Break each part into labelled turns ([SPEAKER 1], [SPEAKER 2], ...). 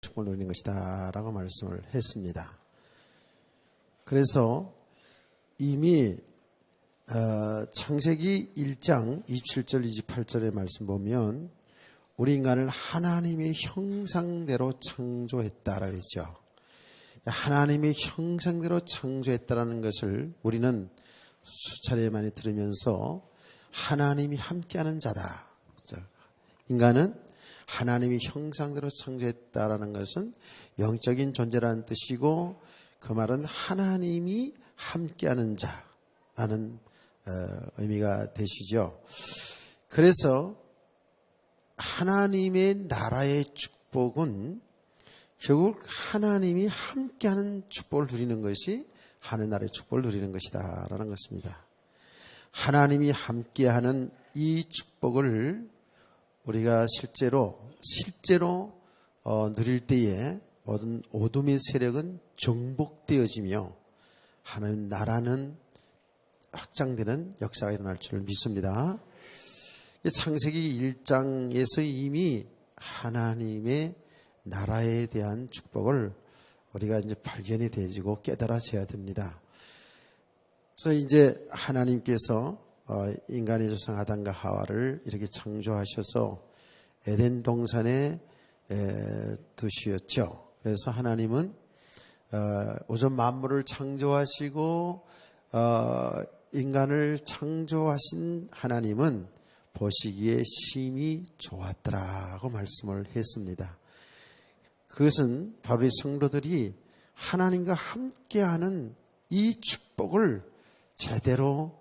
[SPEAKER 1] 축복을 누리는 것이다 라고 말씀을 했습니다. 그래서 이미 창세기 1장 27절 28절의 말씀 보면 우리 인간을 하나님의 형상대로 창조했다라고 했죠. 하나님의 형상대로 창조했다라는 것을 우리는 수차례 많이 들으면서 하나님이 함께하는 자다. 인간은 하나님의 형상대로 창조했다라는 것은 영적인 존재라는 뜻이고, 그 말은 하나님이 함께하는 자라는 의미가 되시죠. 그래서 하나님의 나라의 축복은 결국 하나님이 함께하는 축복을 누리는 것이 하늘나라의 축복을 누리는 것이다 라는 것입니다. 하나님이 함께하는 이 축복을 우리가 실제로 누릴 때에 모든 어둠의 세력은 정복되어지며 하나님 나라는 확장되는 역사가 일어날 줄 믿습니다. 창세기 1장에서 이미 하나님의 나라에 대한 축복을 우리가 이제 발견이 되지고 깨달아져야 됩니다. 그래서 이제 하나님께서 인간의 조상 아담과 하와를 이렇게 창조하셔서 에덴 동산에 두셨죠. 그래서 하나님은 우선 만물을 창조하시고 인간을 창조하신 하나님은 보시기에 심히 좋았더라고 말씀을 했습니다. 그것은 바로 이 성도들이 하나님과 함께하는 이 축복을 제대로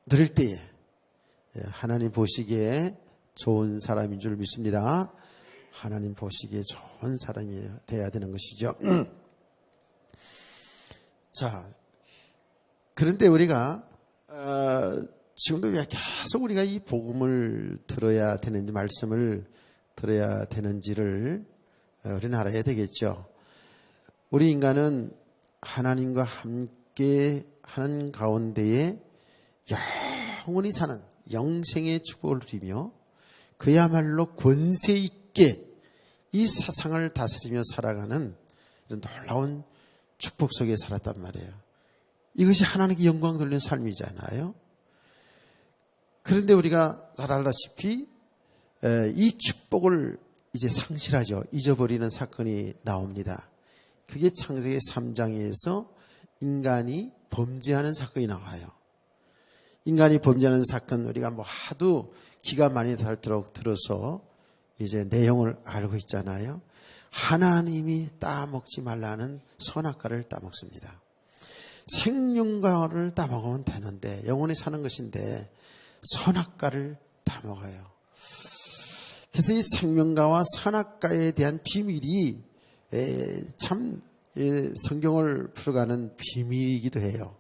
[SPEAKER 1] 누릴 때에 하나님 보시기에 좋은 사람인 줄 믿습니다. 하나님 보시기에 좋은 사람이 되어야 되는 것이죠. 자, 그런데 우리가 지금도 왜 계속 우리가 이 복음을 들어야 되는지, 말씀을 들어야 되는지를 우리는 알아야 되겠죠. 우리 인간은 하나님과 함께 하는 가운데에 영원히 사는 영생의 축복을 누리며 그야말로 권세 있게 이 세상을 다스리며 살아가는 이런 놀라운 축복 속에 살았단 말이에요. 이것이 하나님께 영광 돌리는 삶이잖아요. 그런데 우리가 잘 알다시피 이 축복을 이제 상실하죠. 잊어버리는 사건이 나옵니다. 그게 창세기 3장에서 인간이 범죄하는 사건이 나와요. 인간이 범죄하는 사건, 우리가 하도 기가 많이 닳도록 들어서 이제 내용을 알고 있잖아요. 하나님이 따먹지 말라는 선악과를 따먹습니다. 생명과를 따먹으면 되는데, 영원히 사는 것인데 선악과를 따먹어요. 그래서 이 생명과와 선악과에 대한 비밀이 참 성경을 풀어가는 비밀이기도 해요.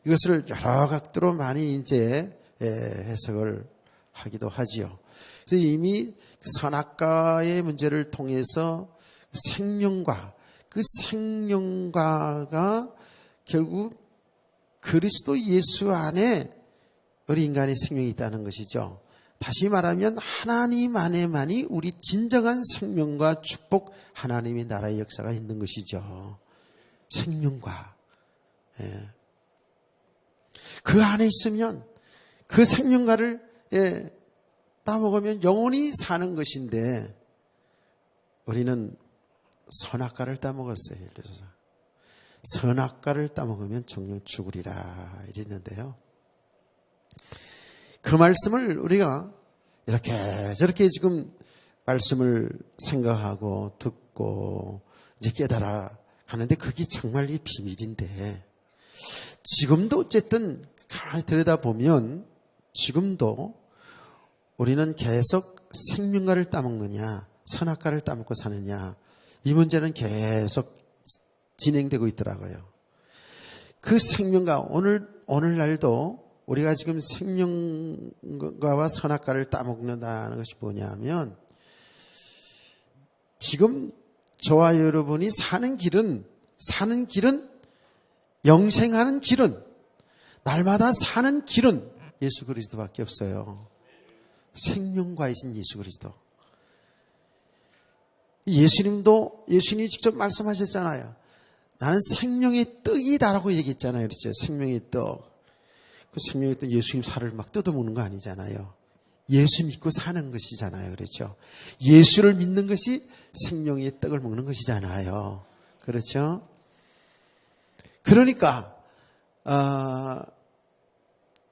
[SPEAKER 1] 이것을 여러 각도로 많이 이제 해석을 하기도 하지요. 그래서 이미 선악과의 문제를 통해서 생명과, 그 생명과가 결국 그리스도 예수 안에 우리 인간의 생명이 있다는 것이죠. 다시 말하면 하나님 안에만이 우리 진정한 생명과 축복, 하나님의 나라의 역사가 있는 것이죠. 생명과. 그 안에 있으면 그 생명과를 따먹으면 영원히 사는 것인데, 우리는 선악과를 따먹었어요. 그래서 선악과를 따먹으면 정녕 죽으리라 이랬는데요. 그 말씀을 우리가 이렇게 저렇게 지금 말씀을 생각하고 듣고 이제 깨달아 가는데, 그게 정말 이 비밀인데, 지금도 어쨌든 가만히 들여다보면 지금도 우리는 계속 생명과를 따먹느냐 선악과를 따먹고 사느냐, 이 문제는 계속 진행되고 있더라고요. 그 생명과 오늘날도 우리가 지금 생명과와 선악과를 따먹는다는 것이 뭐냐면, 지금 저와 여러분이 사는 길은 영생하는 길은, 날마다 사는 길은 예수 그리스도밖에 없어요. 생명과이신 예수 그리스도. 예수님이 직접 말씀하셨잖아요. 나는 생명의 떡이다라고 얘기했잖아요. 그렇죠? 생명의 떡. 그 생명의 떡 예수님 살을 막 뜯어먹는 거 아니잖아요. 예수 믿고 사는 것이잖아요. 그렇죠? 예수를 믿는 것이 생명의 떡을 먹는 것이잖아요. 그렇죠? 그러니까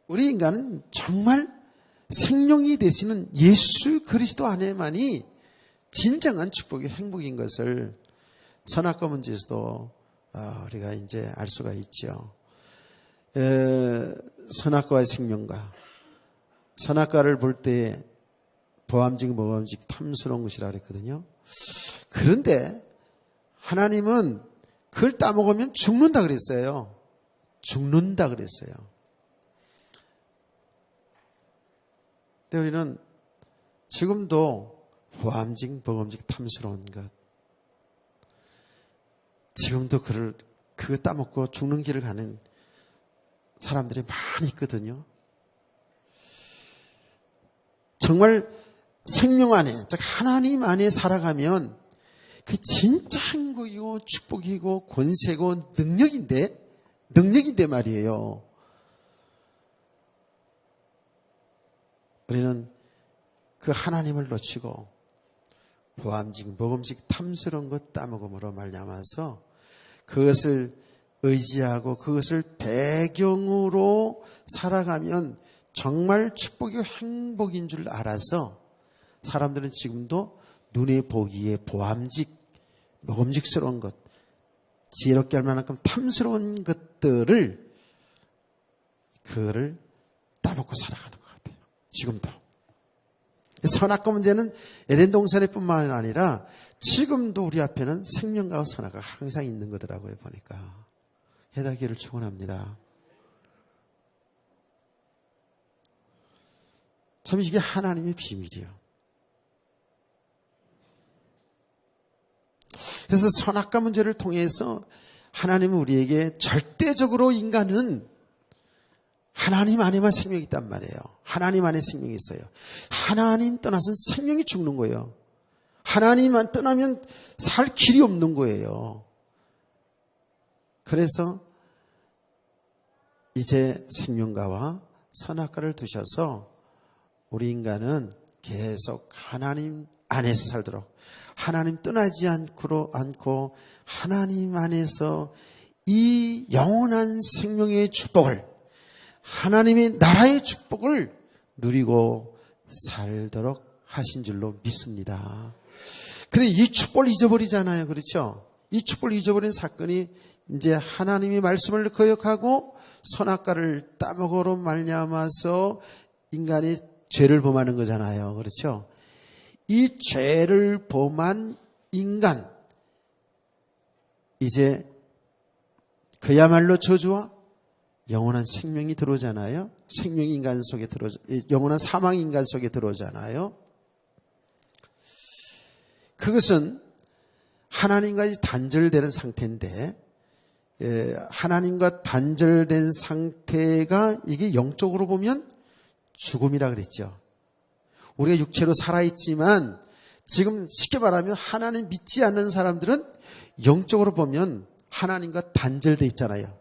[SPEAKER 1] 우리 인간은 정말 생명이 되시는 예수 그리스도 안에만이 진정한 축복이 행복인 것을 선악과 문제에서도 우리가 이제 알 수가 있죠. 선악과의 생명과 선악과를 볼 때 보암직 모함직 탐스러운 것이라 그랬거든요. 그런데 하나님은 그걸 따먹으면 죽는다 그랬어요. 죽는다 그랬어요. 근데 우리는 지금도 보암직 모함직 탐스러운 것, 지금도 그거 따먹고 죽는 길을 가는 사람들이 많이 있거든요. 정말 생명 안에, 즉 하나님 안에 살아가면 그 진짜 행복이고 축복이고 권세고 능력인데 말이에요. 우리는 그 하나님을 놓치고 보암직 먹음직 탐스러운 것 따먹음으로 말미암아서 그것을 의지하고 그것을 배경으로 살아가면 정말 축복이고 행복인 줄 알아서 사람들은 지금도 눈에 보기에 보암직, 먹음직스러운 것, 지혜롭게 할 만큼 탐스러운 것들을 그거를 따먹고 살아가는 것 같아요. 지금도. 선악과 문제는 에덴 동산에뿐만 아니라 지금도 우리 앞에는 생명과 선악과 항상 있는 거더라고요. 보니까. 해답기를 축원합니다. 참 이게 하나님의 비밀이에요. 그래서 선악과 문제를 통해서 하나님은 우리에게 절대적으로 인간은 하나님 안에만 생명이 있단 말이에요. 하나님 안에 생명이 있어요. 하나님 떠나서는 생명이 죽는 거예요. 하나님만 떠나면 살 길이 없는 거예요. 그래서 이제 생명과와 선악과를 두셔서 우리 인간은 계속 하나님 안에서 살도록 하나님 떠나지 않고 하나님 안에서 이 영원한 생명의 축복을 하나님의 나라의 축복을 누리고 살도록 하신 줄로 믿습니다. 근데 이 축복을 잊어버리잖아요. 그렇죠? 이 축복을 잊어버린 사건이 이제 하나님의 말씀을 거역하고 선악과를 따먹으로 말미암아서 인간이 죄를 범하는 거잖아요. 그렇죠? 이 죄를 범한 인간, 이제 그야말로 저주와 영원한 생명이 들어오잖아요. 생명이 인간 속에 영원한 사망이 인간 속에 들어오잖아요. 그것은 하나님과 단절되는 상태인데, 하나님과 단절된 상태가 이게 영적으로 보면 죽음이라 그랬죠. 우리가 육체로 살아있지만 지금 쉽게 말하면 하나님 믿지 않는 사람들은 영적으로 보면 하나님과 단절돼 있잖아요.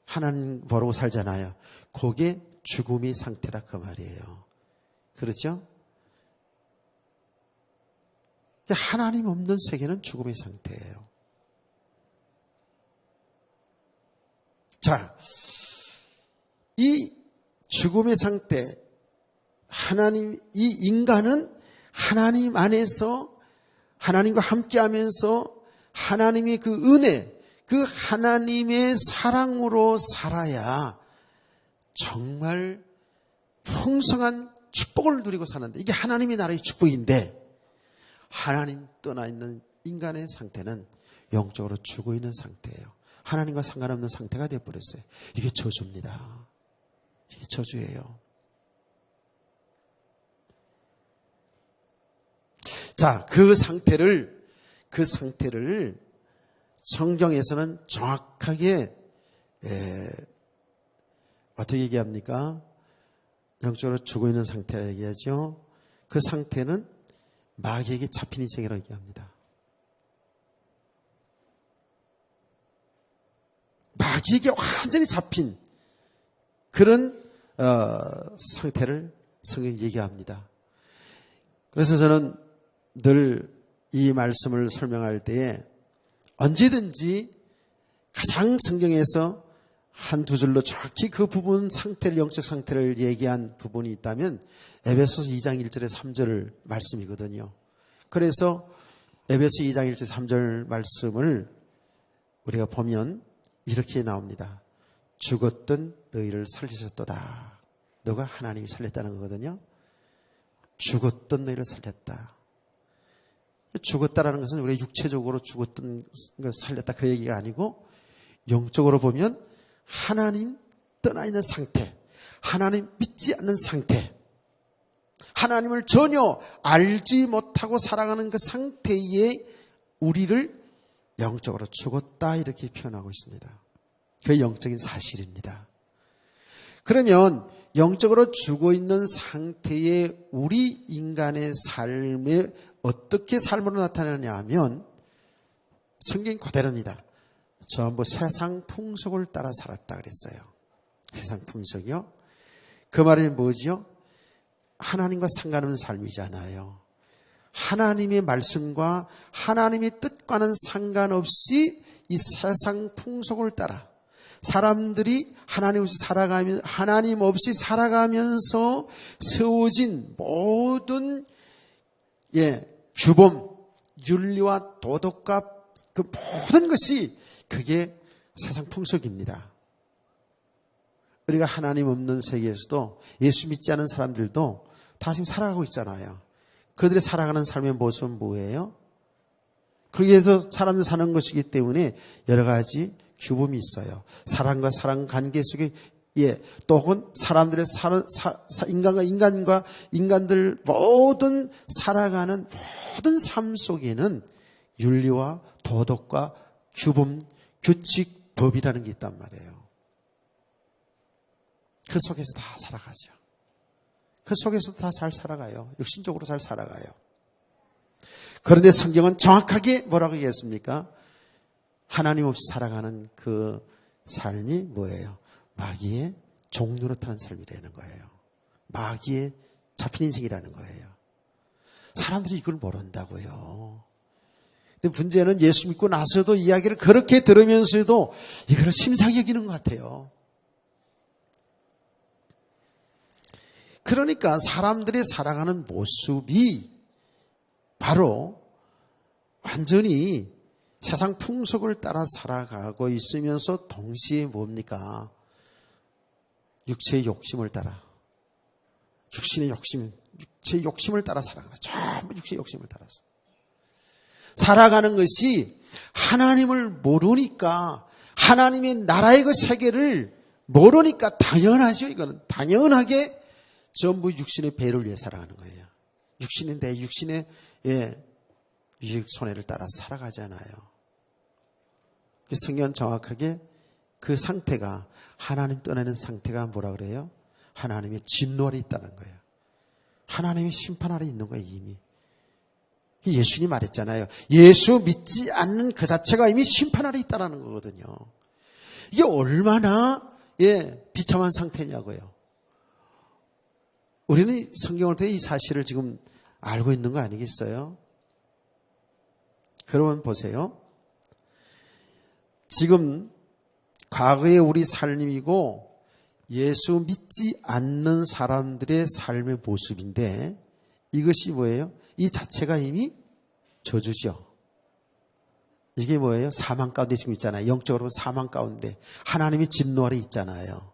[SPEAKER 1] 하나님 모르고 살잖아요. 그게 죽음의 상태라 그 말이에요. 그렇죠? 하나님 없는 세계는 죽음의 상태예요. 자, 이 죽음의 상태, 이 인간은 하나님 안에서 하나님과 함께 하면서 하나님의 그 은혜, 그 하나님의 사랑으로 살아야 정말 풍성한 축복을 누리고 사는데, 이게 하나님의 나라의 축복인데, 하나님 떠나 있는 인간의 상태는 영적으로 죽어 있는 상태예요. 하나님과 상관없는 상태가 되어버렸어요. 이게 저주입니다. 이게 저주예요. 자, 그 상태를 성경에서는 정확하게 어떻게 얘기합니까? 영적으로 죽어 있는 상태라 얘기하죠. 그 상태는 마귀에게 잡힌 인생이라고 얘기합니다. 마귀에게 완전히 잡힌 그런 상태를 성경이 얘기합니다. 그래서 저는 늘 이 말씀을 설명할 때에 언제든지 가장 성경에서 한두 줄로 정확히 그 부분 상태를, 영적 상태를 얘기한 부분이 있다면 에베소서 2장 1절에 3절 말씀이거든요. 그래서 에베소 2장 1절 3절 말씀을 우리가 보면 이렇게 나옵니다. 죽었던 너희를 살리셨도다. 너가 하나님이 살렸다는 거거든요. 죽었던 너희를 살렸다. 죽었다라는 것은 우리가 육체적으로 죽었던 것을 살렸다 그 얘기가 아니고 영적으로 보면 하나님 떠나 있는 상태, 하나님 믿지 않는 상태, 하나님을 전혀 알지 못하고 살아가는 그 상태에 우리를 영적으로 죽었다 이렇게 표현하고 있습니다. 그게 영적인 사실입니다. 그러면 영적으로 죽어 있는 상태에 우리 인간의 삶에 어떻게 삶으로 나타나냐 하면 성경 그대로입니다. 전부 세상 풍속을 따라 살았다 그랬어요. 세상 풍속이요? 그 말이 뭐지요? 하나님과 상관없는 삶이잖아요. 하나님의 말씀과 하나님의 뜻과는 상관없이 이 세상 풍속을 따라 사람들이 하나님 없이 살아가면서 세워진 모든 규범, 윤리와 도덕과 그 모든 것이 그게 세상 풍속입니다. 우리가 하나님 없는 세계에서도 예수 믿지 않은 사람들도 다 지금 살아가고 있잖아요. 그들이 살아가는 삶의 모습은 뭐예요? 거기에서 사람들 사는 것이기 때문에 여러 가지 규범이 있어요. 사람과 사람 관계 속에 또 혹은 사람들의 인간들 모든 살아가는 모든 삶 속에는 윤리와 도덕과 규범, 규칙, 법이라는 게 있단 말이에요. 그 속에서 다 살아가죠. 그 속에서 다 잘 살아가요. 육신적으로 잘 살아가요. 그런데 성경은 정확하게 뭐라고 얘기했습니까? 하나님 없이 살아가는 그 삶이 뭐예요? 마귀의 종노릇하는 삶이라는 거예요. 마귀의 잡힌 인생이라는 거예요. 사람들이 이걸 모른다고요. 근데 문제는 예수 믿고 나서도 이야기를 그렇게 들으면서도 이걸 심상히 여기는 것 같아요. 그러니까 사람들이 살아가는 모습이 바로 완전히 세상 풍속을 따라 살아가고 있으면서 동시에 뭡니까? 육체의 욕심을 따라, 육체의 욕심을 따라 살아가는 거예요. 전부 육체의 욕심을 따라서 살아가는 것이 하나님을 모르니까, 하나님의 나라의 그 세계를 모르니까 당연하죠. 이거는 당연하게 전부 육신의 배를 위해 살아가는 거예요. 육신의 내 육신의 유익 손해를 따라 살아가잖아요. 성경은 정확하게 그 상태가, 하나님 떠나는 상태가 뭐라 그래요? 하나님의 진노 아래 있다는 거예요. 하나님의 심판 아래 있는 거예요, 이미. 예수님이 말했잖아요. 예수 믿지 않는 그 자체가 이미 심판 아래 있다는 거거든요. 이게 얼마나 비참한 상태냐고요. 우리는 성경을 통해 이 사실을 지금 알고 있는 거 아니겠어요? 그러면 보세요. 지금 과거의 우리 삶이고 예수 믿지 않는 사람들의 삶의 모습인데 이것이 뭐예요? 이 자체가 이미 저주죠. 이게 뭐예요? 사망 가운데 지금 있잖아요. 영적으로 사망 가운데 하나님의 진노 아래 있잖아요.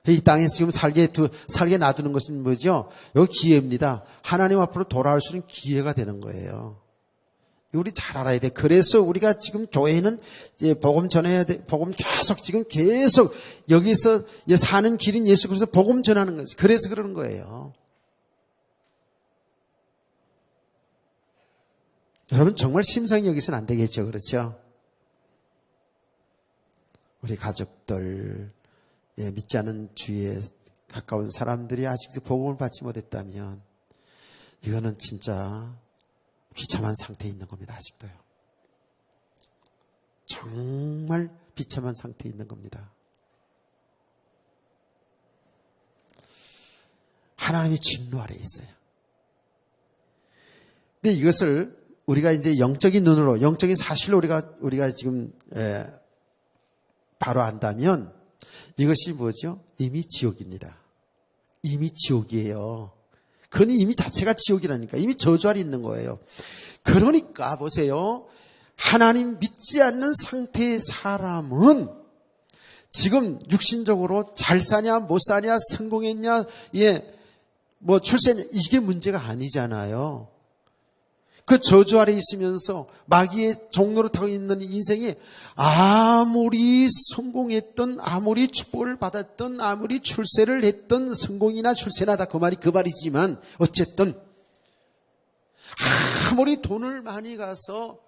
[SPEAKER 1] 이 땅에서 지금 살게 놔두는 것은 뭐죠? 여기 기회입니다. 하나님 앞으로 돌아올 수 있는 기회가 되는 거예요. 우리 잘 알아야 돼. 그래서 우리가 지금 교회는 복음 전해야 돼. 복음 계속 여기서 사는 길인 예수 그리스도 복음 전하는 거지. 그래서 그러는 거예요. 여러분 정말 심상히 여기서는 안 되겠죠. 그렇죠? 우리 가족들, 믿지 않은 주위에 가까운 사람들이 아직도 복음을 받지 못했다면 이거는 진짜 비참한 상태에 있는 겁니다. 아직도요. 정말 비참한 상태에 있는 겁니다. 하나님이 진노 아래에 있어요. 근데 이것을 우리가 이제 영적인 눈으로, 영적인 사실로 우리가 지금 바로 안다면 이것이 뭐죠? 이미 지옥입니다. 이미 지옥이에요. 그건 이미 자체가 지옥이라니까. 이미 저주 아래 있는 거예요. 그러니까 보세요. 하나님 믿지 않는 상태의 사람은 지금 육신적으로 잘 사냐 못 사냐 성공했냐 뭐 출세냐 이게 문제가 아니잖아요. 그 저주 아래 있으면서 마귀의 종로를 타고 있는 인생이 아무리 성공했던 아무리 축복을 받았던 아무리 출세를 했던 성공이나 출세나 다 그 말이지만 어쨌든 아무리 돈을 많이 가서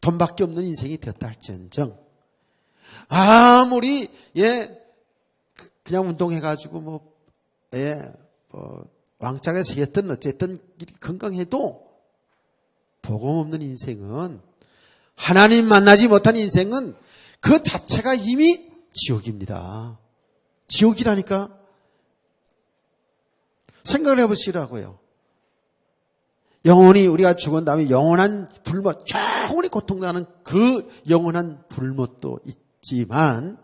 [SPEAKER 1] 돈밖에 없는 인생이 되었다 할지언정 아무리 그냥 운동해가지고 왕자가 새겼든 어쨌든 건강해도 복음 없는 인생은 하나님 만나지 못한 인생은 그 자체가 이미 지옥입니다. 지옥이라니까. 생각을 해보시라고요. 영원히 우리가 죽은 다음에 영원한 불못, 영원히 고통나는 그 영원한 불못도 있지만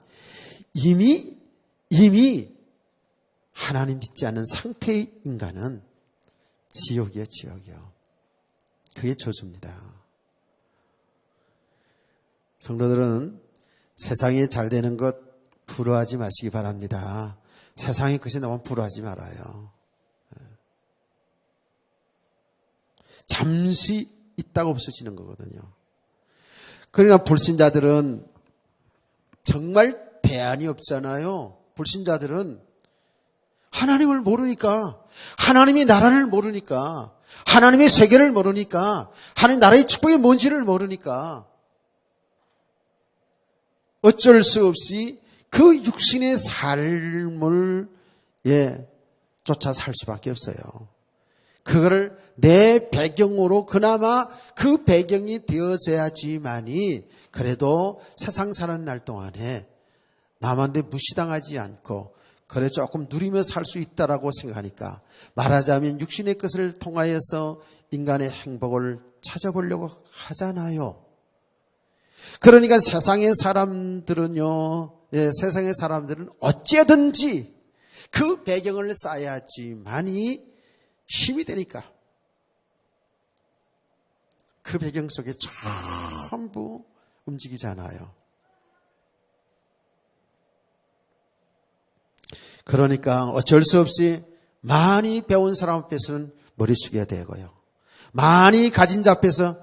[SPEAKER 1] 이미 하나님 믿지 않는 상태의 인간은 지옥이에요, 지옥이요. 그게 저주입니다. 성도들은 세상이 잘 되는 것 부러워하지 마시기 바랍니다. 세상의 것이 너무 부러워하지 말아요. 잠시 있다가 없어지는 거거든요. 그러나 불신자들은 정말 대안이 없잖아요. 불신자들은 하나님을 모르니까, 하나님의 나라를 모르니까, 하나님의 세계를 모르니까, 하나님 나라의 축복이 뭔지를 모르니까 어쩔 수 없이 그 육신의 삶을 쫓아 살 수밖에 없어요. 그거를 내 배경으로 그나마 그 배경이 되어져야지만이 그래도 세상 사는 날 동안에 남한테 무시당하지 않고 그래 조금 누리며 살 수 있다라고 생각하니까 말하자면 육신의 것을 통하여서 인간의 행복을 찾아보려고 하잖아요. 그러니까 세상의 사람들은요, 세상의 사람들은 어찌든지 그 배경을 쌓아야지만이 힘이 되니까 그 배경 속에 전부 움직이잖아요. 그러니까 어쩔 수 없이 많이 배운 사람 앞에서는 머리 숙여야 되고요. 많이 가진 자 앞에서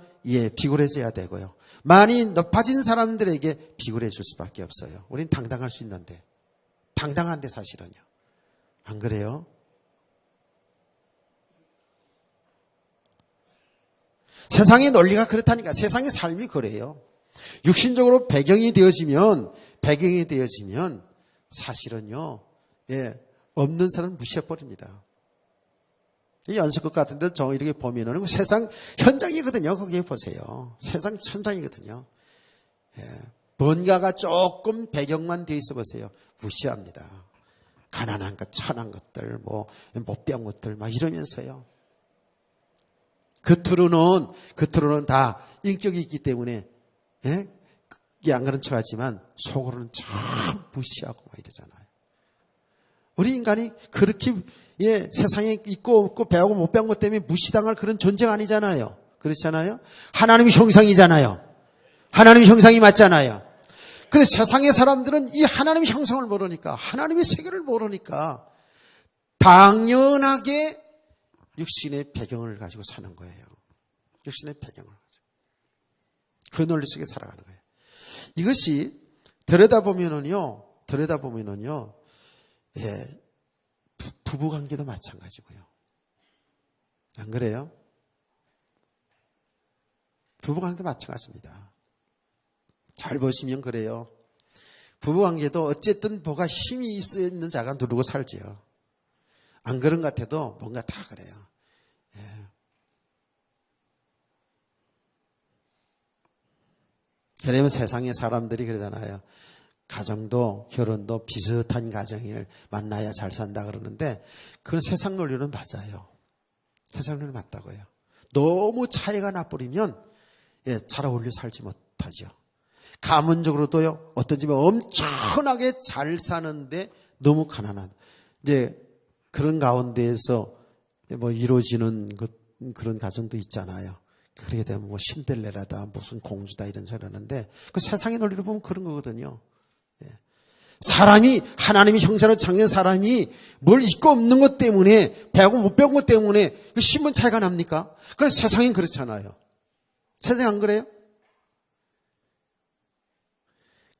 [SPEAKER 1] 비굴해져야 되고요. 많이 높아진 사람들에게 비굴해 줄 수밖에 없어요. 우린 당당할 수 있는데. 당당한데 사실은요. 안 그래요? 세상의 논리가 그렇다니까. 세상의 삶이 그래요. 육신적으로 배경이 되어지면 사실은요. 없는 사람은 무시해버립니다. 이 연습극 같은데 저 이렇게 보면은 세상 현장이거든요. 거기에 보세요. 세상 현장이거든요. 뭔가가 조금 배경만 돼 있어 보세요. 무시합니다. 가난한 것, 천한 것들, 못배운 것들 막 이러면서요. 겉으로는 다 인격이 있기 때문에 그게 안 그런 척하지만 속으로는 참 무시하고 막 이러잖아요. 우리 인간이 그렇게 세상에 있고 없고 배우고 못 배운 것 때문에 무시당할 그런 존재가 아니잖아요. 그렇잖아요. 하나님의 형상이잖아요. 하나님의 형상이 맞잖아요. 근데 세상의 사람들은 이 하나님의 형상을 모르니까, 하나님의 세계를 모르니까 당연하게 육신의 배경을 가지고 사는 거예요. 육신의 배경을 가지고. 그 논리 속에 살아가는 거예요. 이것이 들여다보면은요, 부부관계도 마찬가지고요. 안 그래요? 부부관계도 마찬가지입니다. 잘 보시면 그래요. 부부관계도 어쨌든 뭐가 힘이 있는 자가 누르고 살지요. 안 그런 것 같아도 뭔가 다 그래요. 그러면 세상의 사람들이 그러잖아요. 가정도 결혼도 비슷한 가정을 만나야 잘 산다 그러는데 그건 세상 논리는 맞아요. 세상 논리 맞다고요. 너무 차이가 나버리면 잘 어울려 살지 못하죠. 가문적으로도요. 어떤 집에 엄청나게 잘 사는데 너무 가난한 이제 그런 가운데에서 뭐 이루어지는 그런 가정도 있잖아요. 그렇게 되면 뭐 신데렐라다 무슨 공주다 이런 소리 하는데 그 세상의 논리로 보면 그런 거거든요. 사람이 하나님의 형상으로 창조한 사람이 뭘 있고 없는 것 때문에 배우고 못 배운 것 때문에 그 신분 차이가 납니까? 그래서 세상엔 그렇잖아요. 세상에 안 그래요?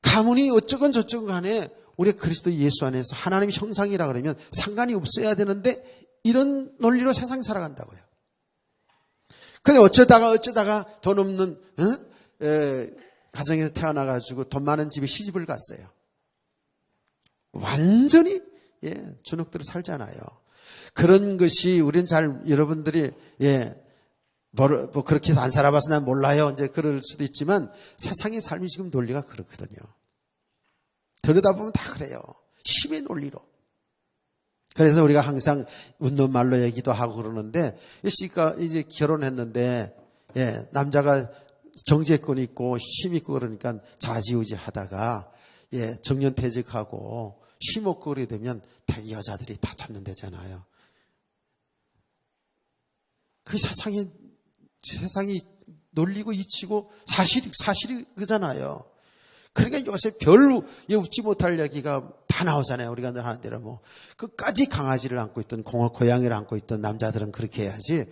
[SPEAKER 1] 가문이 어쩌건 저쩌건 간에 우리가 그리스도 예수 안에서 하나님의 형상이라 그러면 상관이 없어야 되는데 이런 논리로 세상이 살아간다고요. 근데 어쩌다가 돈 없는 가정에서 태어나가지고 돈 많은 집에 시집을 갔어요. 완전히 주눅들어 살잖아요. 그런 것이 우리는 잘 여러분들이 뭐 그렇게 해서 안 살아봐서 난 몰라요. 이제 그럴 수도 있지만 세상의 삶이 지금 논리가 그렇거든요. 들여다보면 다 그래요. 힘의 논리로. 그래서 우리가 항상 웃는 말로 얘기도 하고 그러는데 씨가 이제 결혼했는데 남자가 경제권이 있고 힘 있고 그러니까 좌지우지 하다가 정년퇴직하고 쉼없고 그러게 되면 대개 여자들이 다 잡는 데잖아요. 그 세상이 놀리고 잊히고 사실이 그잖아요. 그러니까 요새 별로 웃지 못할 얘기가 다 나오잖아요. 우리가 늘 하는 대로 뭐 끝까지 강아지를 안고 있던 고양이를 안고 있던 남자들은 그렇게 해야지.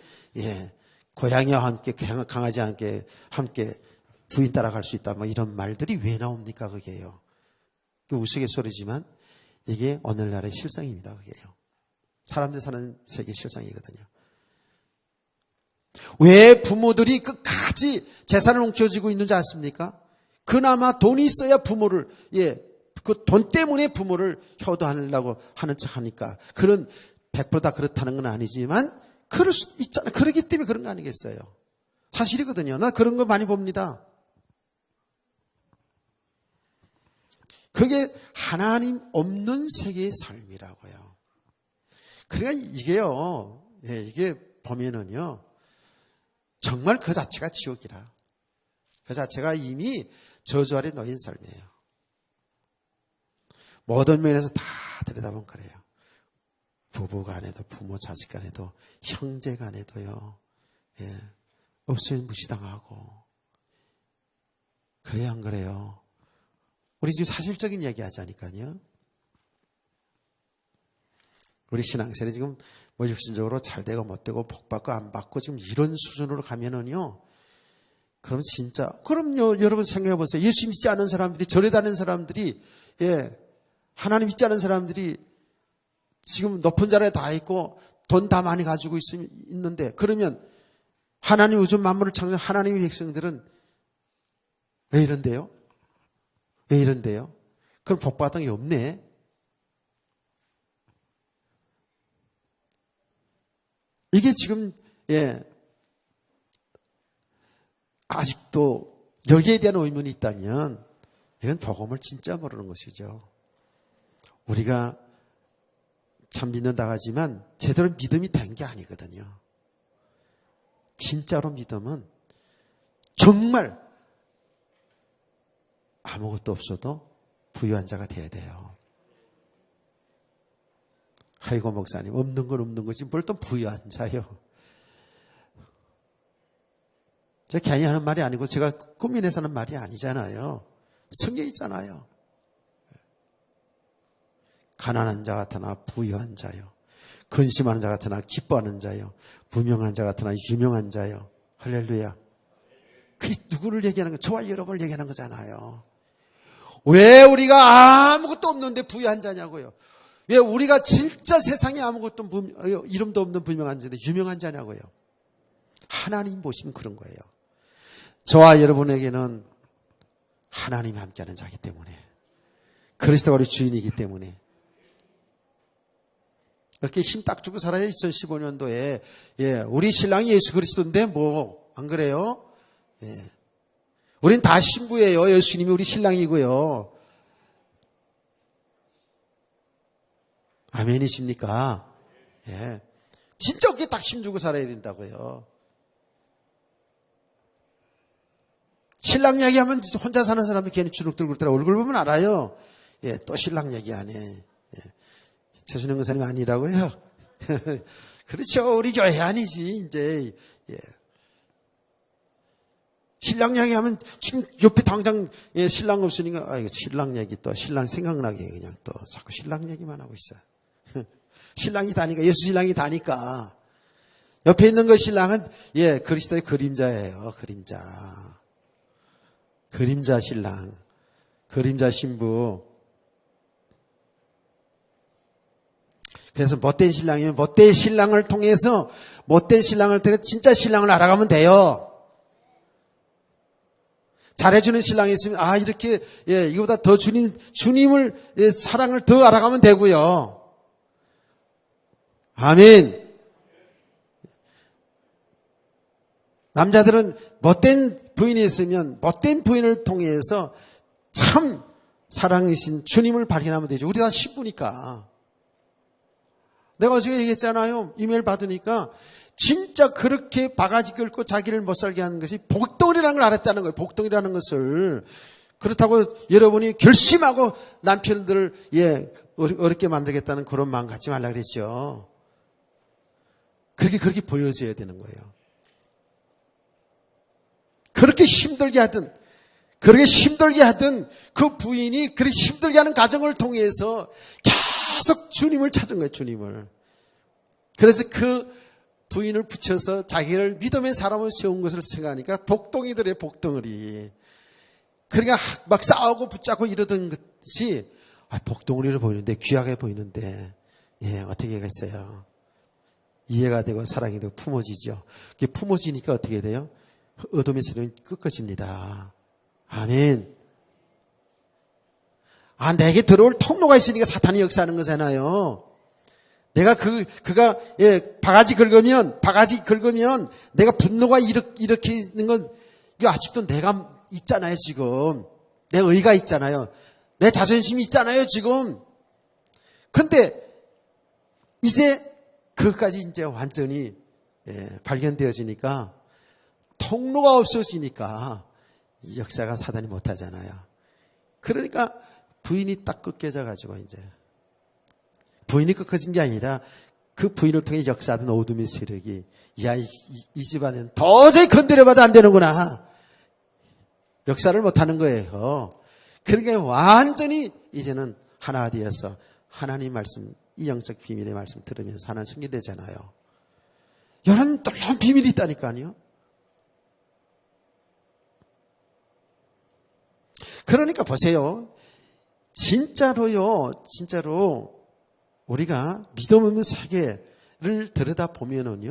[SPEAKER 1] 고양이와 함께 강아지와 함께 부인 따라갈 수 있다. 뭐 이런 말들이 왜 나옵니까? 그게요. 우스갯소리지만 이게 오늘날의 실상입니다. 그게요. 사람들 사는 세계 실상이거든요. 왜 부모들이 끝까지 재산을 뭉쳐쥐고 있는지 아십니까? 그나마 돈이 있어야 부모를 그 돈 때문에 부모를 효도하려고 하는 척 하니까 그런 100% 다 그렇다는 건 아니지만 그럴 수 있잖아요. 그러기 때문에 그런 거 아니겠어요? 사실이거든요. 나 그런 거 많이 봅니다. 그게 하나님 없는 세계의 삶이라고요. 그러니까 이게요. 이게 보면은요. 정말 그 자체가 지옥이라. 그 자체가 이미 저주 아래 놓인 삶이에요. 모든 면에서 다 들여다보면 그래요. 부부 간에도 부모 자식 간에도 형제 간에도요. 없으면 무시당하고. 그래야 안 그래요? 우리 지금 사실적인 얘기 하자니까요. 우리 신앙생활이 지금 뭐 육신적으로 잘 되고 못 되고 복 받고 안 받고 지금 이런 수준으로 가면은요. 그럼 진짜 그럼요. 여러분 생각해 보세요. 예수 믿지 않은 사람들이 절에 다니는 사람들이 하나님 믿지 않은 사람들이 지금 높은 자리에 다 있고 돈 다 많이 가지고 있는데 그러면 하나님 우주 만물을 창조한 하나님의 백성들은 왜 이런데요? 왜 이런데요? 그럼 복 받은 게 없네. 이게 지금 아직도 여기에 대한 의문이 있다면 이건 복음을 진짜 모르는 것이죠. 우리가 참 믿는다 하지만 제대로 믿음이 된 게 아니거든요. 진짜로 믿음은 정말 아무것도 없어도 부유한 자가 돼야 돼요. 아이고 목사님 없는 건 없는 거지 뭘 또 부유한 자요. 제가 괜히 하는 말이 아니고 제가 꾸미내서 하는 말이 아니잖아요. 성경에 있잖아요. 가난한 자 같으나 부유한 자요. 근심하는 자 같으나 기뻐하는 자요. 무명한 자 같으나 유명한 자요. 할렐루야. 그게 누구를 얘기하는 거예요? 저와 여러분을 얘기하는 거잖아요. 왜 우리가 아무것도 없는데 부유한 자냐고요. 왜 우리가 진짜 세상에 아무것도 이름도 없는 불명한 자인데 유명한 자냐고요. 하나님 보시면 그런 거예요. 저와 여러분에게는 하나님이 함께하는 자이기 때문에 그리스도가 우리 주인이기 때문에 이렇게 힘 딱 주고 살아야 2015년도에 우리 신랑이 예수 그리스도인데 뭐 안 그래요? 우린 다 신부예요. 예수님이 우리 신랑이고요. 아멘이십니까? 예. 진짜 어깨에 딱 힘주고 살아야 된다고요. 신랑 얘기하면 혼자 사는 사람이 괜히 주눅 들고 있더라. 얼굴 보면 알아요. 예, 또 신랑 얘기 안 해. 예. 최순영 권사님 아니라고요? 그렇죠. 우리 교회 아니지, 이제. 예. 신랑 얘기하면 지금 옆에 당장 예, 신랑 없으니까, 아, 이거 신랑 얘기 또, 신랑 생각나게 그냥 또 자꾸 신랑 얘기만 하고 있어. 신랑이 다니까, 예수 신랑이 다니까. 옆에 있는 그 신랑은, 예, 그리스도의 그림자예요. 그림자. 그림자 신랑. 그림자 신부. 그래서 못된 신랑이면 못된 신랑을 통해서 진짜 신랑을 알아가면 돼요. 잘해주는 신랑이 있으면 아 이렇게 예 이거보다 더 주님을 예, 사랑을 더 알아가면 되고요. 아멘. 남자들은 못된 부인이 있으면 못된 부인을 통해서 참 사랑이신 주님을 발견하면 되죠. 우리 다 신부니까. 내가 어제 얘기했잖아요. 이메일 받으니까 진짜 그렇게 바가지 긁고 자기를 못 살게 하는 것이 복덩이라는 걸 알았다는 거예요. 복덩이라는 것을. 그렇다고 여러분이 결심하고 남편들을 예 어렵게 만들겠다는 그런 마음 갖지 말라 그랬죠. 그렇게 보여줘야 되는 거예요. 그렇게 힘들게 하든 그 부인이 그렇게 힘들게 하는 과정을 통해서 계속 주님을 찾은 거예요. 주님을. 그래서 그 부인을 붙여서 자기를 믿음의 사람을 세운 것을 생각하니까 복덩이들의 복덩어리. 그러니까 막 싸우고 붙잡고 이러던 것이 복덩어리로 보이는데 귀하게 보이는데 예 어떻게 하겠어요. 이해가 되고 사랑이 되고 품어지죠. 이게 품어지니까 어떻게 돼요? 어둠의 세력이 꺾어집니다. 아멘. 내게 들어올 통로가 있으니까 사탄이 역사하는 거잖아요. 내가 그가 예 바가지 긁으면 내가 분노가 일으키는 건 이거 아직도 내가 있잖아요 지금. 내 의가 있잖아요. 내 자존심이 있잖아요 지금. 근데 이제 그것까지 이제 완전히 예, 발견되어지니까 통로가 없어지니까 이 역사가 사단이 못하잖아요. 그러니까 부인이 딱 꺾여져 가지고 이제 부인이 꺾어진 게 아니라 그 부인을 통해 역사하던 어둠의 세력이 이 집안에는 도저히 건드려봐도 안 되는구나. 역사를 못하는 거예요. 그러니까 완전히 이제는 하나 되어서 하나님 말씀, 이 영적 비밀의 말씀 들으면서 하나 성기되잖아요. 이런 놀라운 비밀이 있다니까요. 그러니까 보세요. 진짜로 우리가 믿음 없는 세계를 들여다보면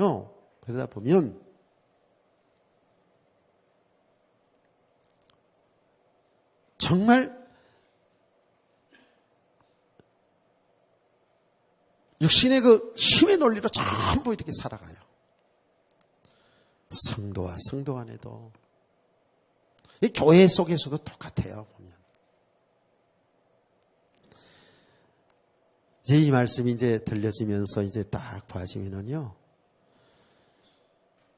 [SPEAKER 1] 정말 육신의 그 힘의 논리로 전부 이렇게 살아가요. 성도와 성도 안에도 이 교회 속에서도 똑같아요. 보면 이제 이 말씀이 이제 들려지면서 이제 딱 봐지면은요,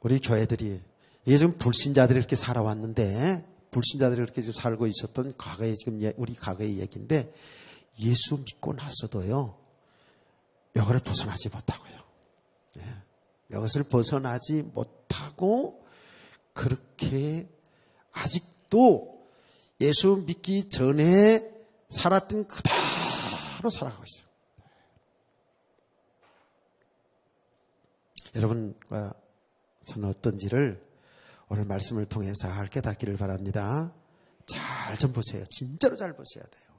[SPEAKER 1] 우리 교회들이 이게 지금 불신자들이 이렇게 살아왔는데 불신자들이 그렇게 지금 살고 있었던 과거의 지금 우리 과거의 얘기인데 예수 믿고 나서도요, 이거를 벗어나지 못하고요. 예. 이것을 벗어나지 못하고 그렇게 아직도 예수 믿기 전에 살았던 그대로 살아가고 있어요. 여러분과 저는 어떤지를 오늘 말씀을 통해서 잘 깨닫기를 바랍니다. 잘 좀 보세요. 진짜로 잘 보셔야 돼요.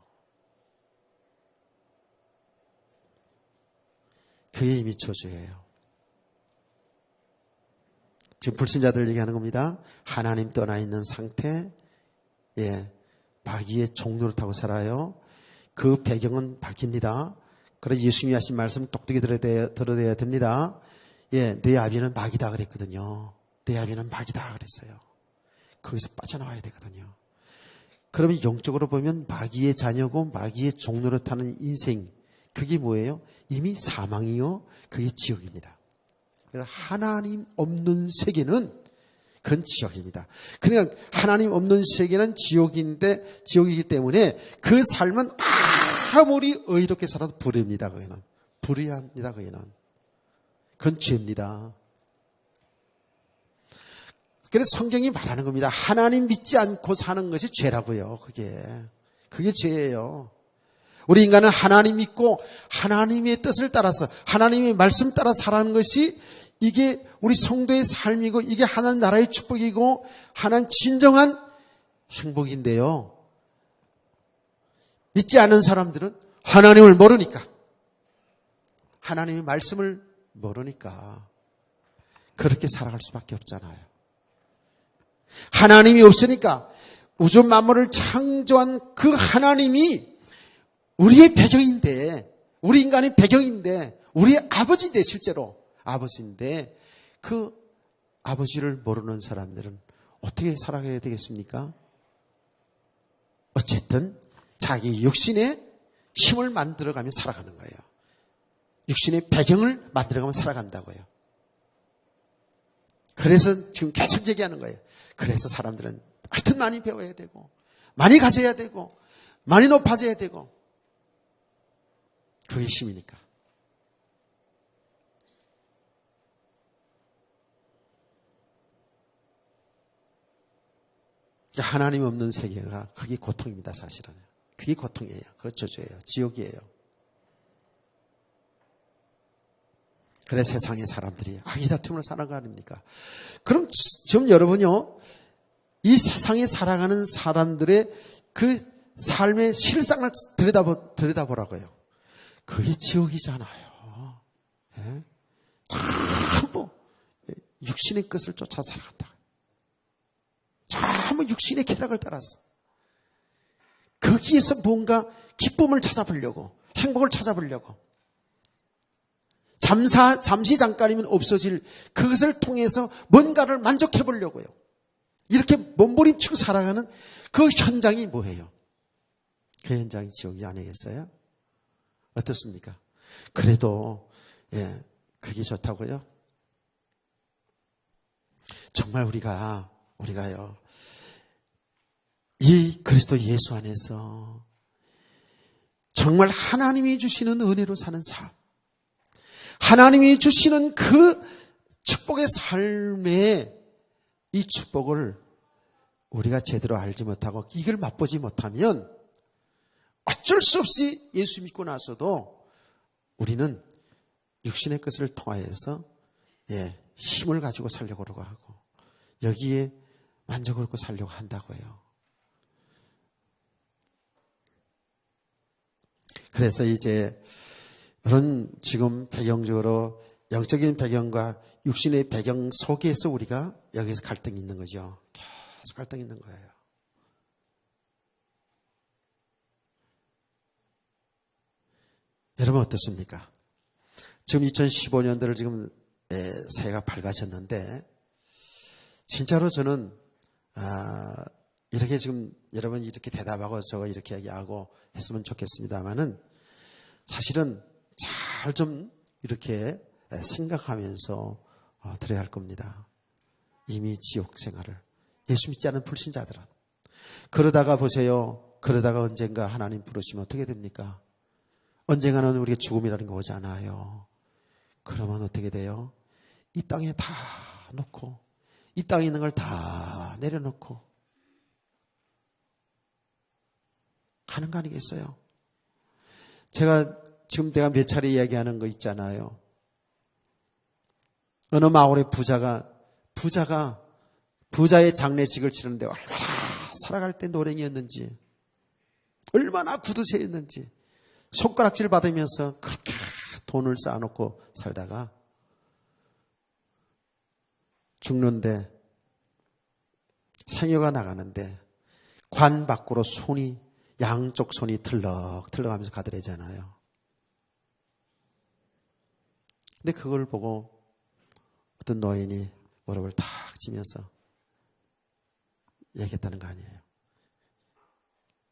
[SPEAKER 1] 그게 이미 저주예요. 지금 불신자들 얘기하는 겁니다. 하나님 떠나 있는 상태, 예, 마귀의 종로를 타고 살아요. 그 배경은 바뀝니다. 그래서 예수님이 하신 말씀 똑똑히 들어야 됩니다. 예, 내 아비는 마귀다 그랬거든요. 내 아비는 마귀다 그랬어요. 거기서 빠져나와야 되거든요. 그러면 영적으로 보면 마귀의 자녀고 마귀의 종로를 타는 인생, 그게 뭐예요? 이미 사망이요, 그게 지옥입니다. 그래서 하나님 없는 세계는 그건 지옥입니다. 그러니까 하나님 없는 세계는 지옥이기 때문에 그 삶은 아무리 의롭게 살아도 불의입니다. 거기는 불의합니다. 거기는 그건 죄입니다. 그래서 성경이 말하는 겁니다. 하나님 믿지 않고 사는 것이 죄라고요. 그게 죄예요. 우리 인간은 하나님 믿고 하나님의 뜻을 따라서 하나님의 말씀 따라 살아가는 것이 이게 우리 성도의 삶이고 이게 하나님 나라의 축복이고 하나님 진정한 행복인데요. 믿지 않는 사람들은 하나님을 모르니까, 하나님의 말씀을 모르니까 그렇게 살아갈 수밖에 없잖아요. 하나님이 없으니까 우주 만물을 창조한 그 하나님이 우리의 배경인데, 우리 인간의 배경인데, 우리의 아버지인데, 실제로 아버지인데 그 아버지를 모르는 사람들은 어떻게 살아가야 되겠습니까? 어쨌든 자기 육신의 힘을 만들어가며 살아가는 거예요. 육신의 배경을 만들어가며 살아간다고요. 그래서 지금 계속 얘기하는 거예요. 그래서 사람들은 하여튼 많이 배워야 되고 많이 가져야 되고 많이 높아져야 되고, 그게 힘이니까. 하나님 없는 세계가 그게 고통입니다. 사실은 그게 고통이에요. 그렇죠. 죄예요. 지옥이에요. 그래서 세상의 사람들이 악의 다툼을 살아가 아닙니까? 그럼 지금 여러분요, 이 세상에 살아가는 사람들의 그 삶의 실상을 들여다보라고요. 그게 지옥이잖아요. 예? 전부 육신의 것을 쫓아 살아간다. 전부 육신의 쾌락을 따라서 거기에서 뭔가 기쁨을 찾아보려고, 행복을 찾아보려고, 잠시 잠깐이면 없어질 그것을 통해서 뭔가를 만족해 보려고요. 이렇게 몸부림치고 살아가는 그 현장이 뭐예요? 그 현장이 지옥이 아니겠어요? 어떻습니까? 그래도 그게 좋다고요? 정말 우리가요, 이 그리스도 예수 안에서 정말 하나님이 주시는 은혜로 사는 삶, 하나님이 주시는 그 축복의 삶의 이 축복을 우리가 제대로 알지 못하고 이걸 맛보지 못하면 어쩔 수 없이 예수 믿고 나서도 우리는 육신의 것을 통하여서 힘을 가지고 살려고 하고 여기에 만족을 얻고 살려고 한다고요. 그래서 이제 이런 지금 배경적으로 영적인 배경과 육신의 배경 속에서 우리가 여기서 갈등이 있는 거죠. 계속 갈등이 있는 거예요. 여러분 어떻습니까? 지금 2015년도를 지금 새해가 밝아졌는데 진짜로 저는 이렇게 지금 여러분 이렇게 대답하고 저거 이렇게 얘기하고 했으면 좋겠습니다만은 사실은 잘 좀 이렇게 생각하면서 드려야 할 겁니다. 이미 지옥 생활을 예수 믿지 않은 불신자들은 그러다가 보세요. 그러다가 언젠가 하나님 부르시면 어떻게 됩니까? 언젠가는 우리가 죽음이라는 거 오지 않아요. 그러면 어떻게 돼요? 이 땅에 다 놓고 이 땅에 있는 걸 다 내려놓고 가는 거 아니겠어요? 지금 내가 몇 차례 이야기하는 거 있잖아요. 어느 마을의 부자의 장례식을 치르는데 얼마나 살아갈 때 노랭이었는지, 얼마나 구두쇠였는지, 손가락질 받으면서 그렇게 돈을 쌓아놓고 살다가 죽는데, 생여가 나가는데 관 밖으로 양쪽 손이 털럭털럭하면서 가더래잖아요. 근데 그걸 보고 어떤 노인이 무릎을 탁 치면서 얘기했다는 거 아니에요.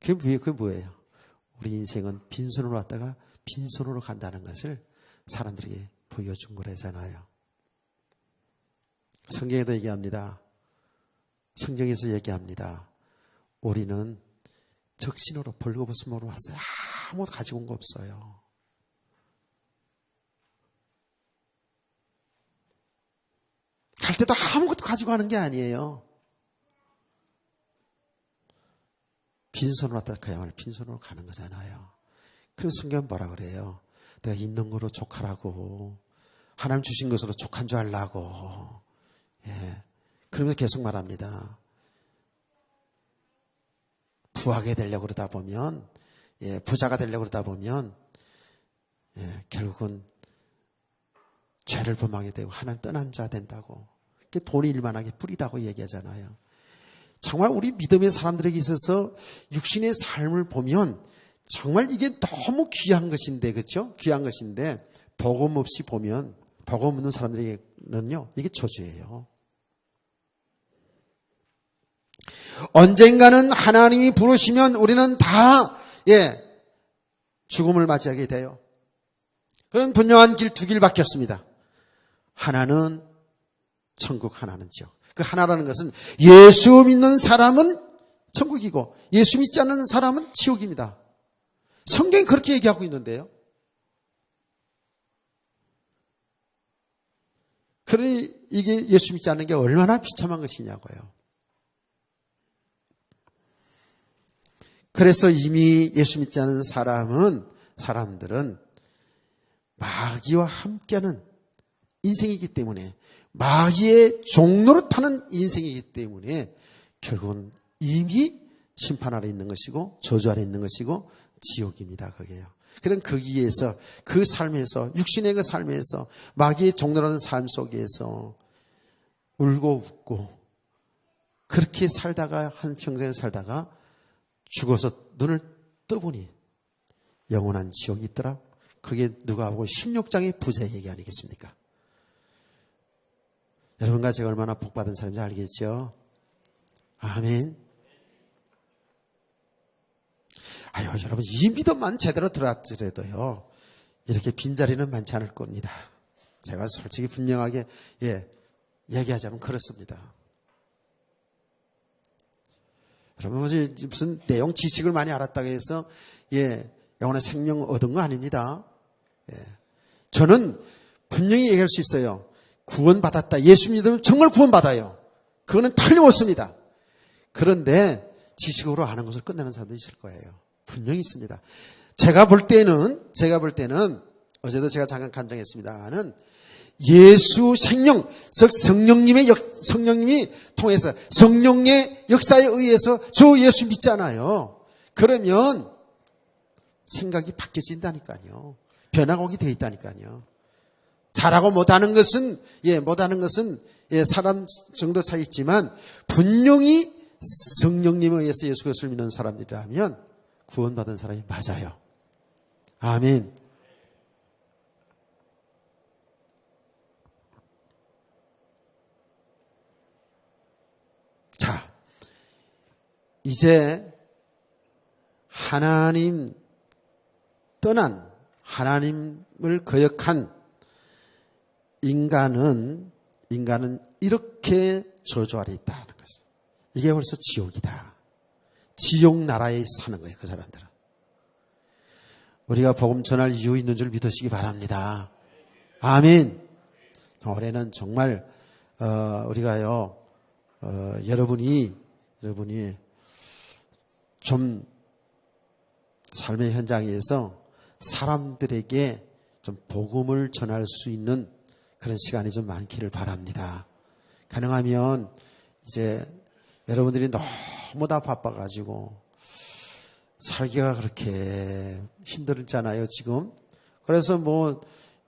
[SPEAKER 1] 그게 뭐예요? 우리 인생은 빈손으로 왔다가 빈손으로 간다는 것을 사람들에게 보여준 거라잖아요. 성경에도 얘기합니다. 성경에서 얘기합니다. 우리는 적신으로 벌거벗음으로 왔어요. 아무것도 가지고 온 거 없어요. 갈 때도 아무것도 가지고 가는 게 아니에요. 빈손으로 왔다 그야말로 빈손으로 가는 거잖아요. 그래서 성경은 뭐라 그래요? 내가 있는 거로 족하라고, 하나님 주신 것으로 족한 줄 알라고. 예. 그러면서 계속 말합니다. 부하게 되려고 그러다 보면, 예, 부자가 되려고 그러다 보면, 예, 결국은 죄를 범하게 되고 하나님 떠난 자 된다고. 돈이 일만하게 뿌리다고 얘기하잖아요. 정말 우리 믿음의 사람들에게 있어서 육신의 삶을 보면 정말 이게 너무 귀한 것인데, 그렇죠? 귀한 것인데 복음 없이 보면, 복음 없는 사람들에게는요, 이게 저주예요. 언젠가는 하나님이 부르시면 우리는 다, 예, 죽음을 맞이하게 돼요. 그런 분명한 길 두 길밖에 없습니다. 하나는 천국, 하나는 지옥. 그 하나라는 것은 예수 믿는 사람은 천국이고 예수 믿지 않는 사람은 지옥입니다. 성경이 그렇게 얘기하고 있는데요. 그러니 이게 예수 믿지 않는 게 얼마나 비참한 것이냐고요. 그래서 이미 예수 믿지 않는 사람들은 마귀와 함께하는 인생이기 때문에, 마귀의 종로를 타는 인생이기 때문에 결국은 이미 심판 아래 있는 것이고 저주 아래 있는 것이고 지옥입니다. 그게요. 그럼 거기에서, 그 삶에서, 육신의 그 삶에서, 마귀의 종로라는 삶 속에서 울고 웃고 그렇게 살다가, 한평생을 살다가 죽어서 눈을 떠보니 영원한 지옥이 있더라. 그게 누가 보고 16장의 부자의 얘기 아니겠습니까? 여러분과 제가 얼마나 복받은 사람인지 알겠죠? 아멘. 아유, 여러분, 이 믿음만 제대로 들었더라도요, 이렇게 빈자리는 많지 않을 겁니다. 제가 솔직히 분명하게, 예, 얘기하자면 그렇습니다. 여러분, 무슨 내용 지식을 많이 알았다고 해서, 예, 영원한 생명 얻은 거 아닙니다. 예. 저는 분명히 얘기할 수 있어요. 구원받았다. 예수 믿으면 정말 구원받아요. 그거는 틀림없습니다. 그런데 지식으로 아는 것을 끝내는 사람도 있을 거예요. 분명히 있습니다. 제가 볼 때는 어제도 제가 잠깐 간증했습니다만은 예수 생명, 즉 성령님이 통해서 성령의 역사에 의해서 저 예수 믿잖아요. 그러면 생각이 바뀌어진다니까요. 변화가 오게 돼 있다니까요. 잘하고 못하는 것은 사람 정도 차이 있지만 분명히 성령님에 의해서 예수 그리스도를 믿는 사람들이라면 구원받은 사람이 맞아요. 아멘. 자, 이제 하나님 떠난, 하나님을 거역한 인간은 이렇게 저주 아래 있다는 것이죠. 이게 벌써 지옥이다. 지옥 나라에 사는 거예요, 그 사람들은. 우리가 복음 전할 이유 있는 줄 믿으시기 바랍니다. 아멘. 올해는 정말 우리가요, 여러분이 좀 삶의 현장에서 사람들에게 좀 복음을 전할 수 있는 그런 시간이 좀 많기를 바랍니다. 가능하면 이제 여러분들이 너무 다 바빠가지고 살기가 그렇게 힘들잖아요, 지금. 그래서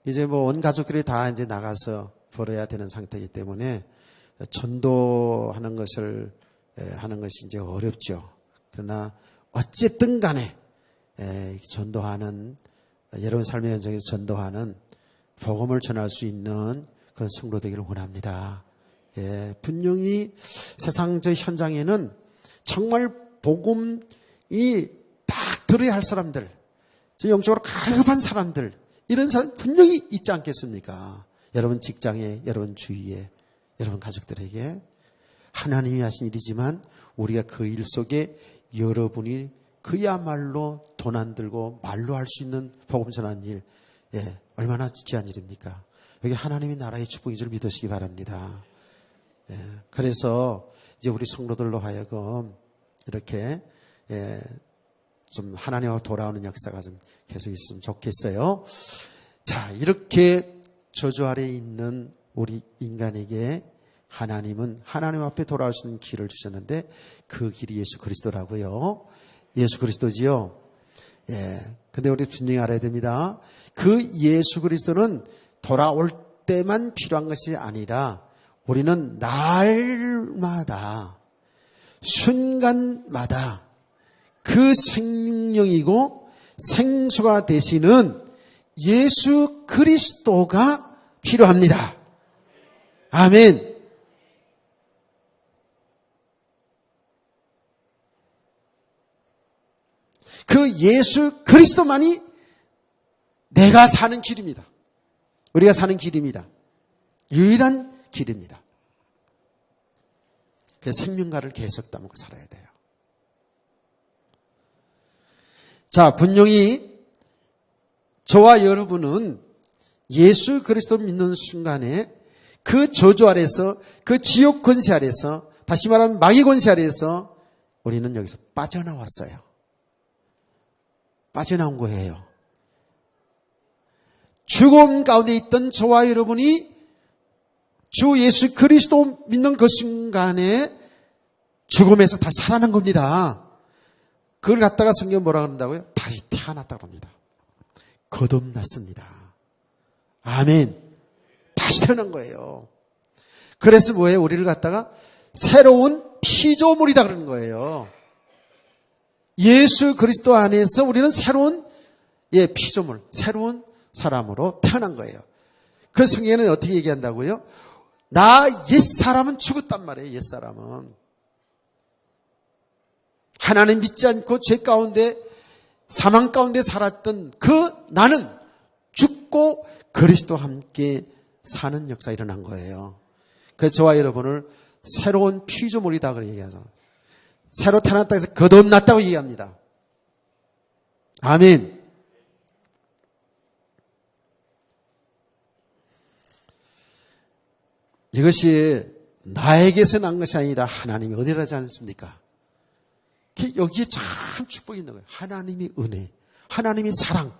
[SPEAKER 1] 이제 온 가족들이 다 이제 나가서 벌어야 되는 상태이기 때문에 전도하는 것을 하는 것이 이제 어렵죠. 그러나 어쨌든 간에 전도하는, 여러분 삶의 현장에서 전도하는, 복음을 전할 수 있는 그런 성도 되기를 원합니다. 예, 분명히 세상적 현장에는 정말 복음이 딱 들어야 할 사람들, 영적으로 갈급한 사람들, 이런 사람 분명히 있지 않겠습니까? 여러분 직장에, 여러분 주위에, 여러분 가족들에게 하나님이 하신 일이지만 우리가 그 일 속에 여러분이 그야말로 돈 안 들고 말로 할 수 있는 복음 전하는 일, 얼마나 귀한 일입니까? 여기 하나님의 나라의 축복인 줄 믿으시기 바랍니다. 그래서 이제 우리 성도들로 하여금 이렇게 좀 하나님과 돌아오는 역사가 좀 계속 있으면 좋겠어요. 자, 이렇게 저주 아래에 있는 우리 인간에게 하나님은 하나님 앞에 돌아올 수 있는 길을 주셨는데 그 길이 예수 그리스도라고요. 예수 그리스도지요. 근데 우리 분명히 알아야 됩니다. 그 예수 그리스도는 돌아올 때만 필요한 것이 아니라 우리는 날마다 순간마다 그 생명이고 생수가 되시는 예수 그리스도가 필요합니다. 아멘. 그 예수 그리스도만이 내가 사는 길입니다. 우리가 사는 길입니다. 유일한 길입니다. 그 생명가를 계속 담고 살아야 돼요. 자, 분명히 저와 여러분은 예수 그리스도 믿는 순간에 그 저주 아래서, 그 지옥 권세 아래서, 다시 말하면 마귀 권세 아래서 우리는 여기서 빠져나왔어요. 빠져나온 거예요. 죽음 가운데 있던 저와 여러분이 주 예수 그리스도 믿는 그 순간에 죽음에서 다시 살아난 겁니다. 그걸 갖다가 성경 뭐라 그런다고요? 다시 태어났다고 합니다. 거듭났습니다. 아멘. 다시 태어난 거예요. 그래서 뭐예요? 우리를 갖다가 새로운 피조물이다 그러는 거예요. 예수 그리스도 안에서 우리는 새로운 피조물, 새로운 사람으로 태어난 거예요. 그 성경에는 어떻게 얘기한다고요? 나 옛사람은 죽었단 말이에요. 옛사람은. 하나님 믿지 않고 죄 가운데 사망 가운데 살았던 그 나는 죽고 그리스도와 함께 사는 역사가 일어난 거예요. 그래서 저와 여러분을 새로운 피조물이다 그렇게 얘기하죠. 새로 태어났다고 해서 거듭났다고 얘기합니다. 아멘. 이것이 나에게서 난 것이 아니라 하나님이 은혜라지 않습니까? 여기에 참 축복이 있는 거예요. 하나님의 은혜, 하나님의 사랑.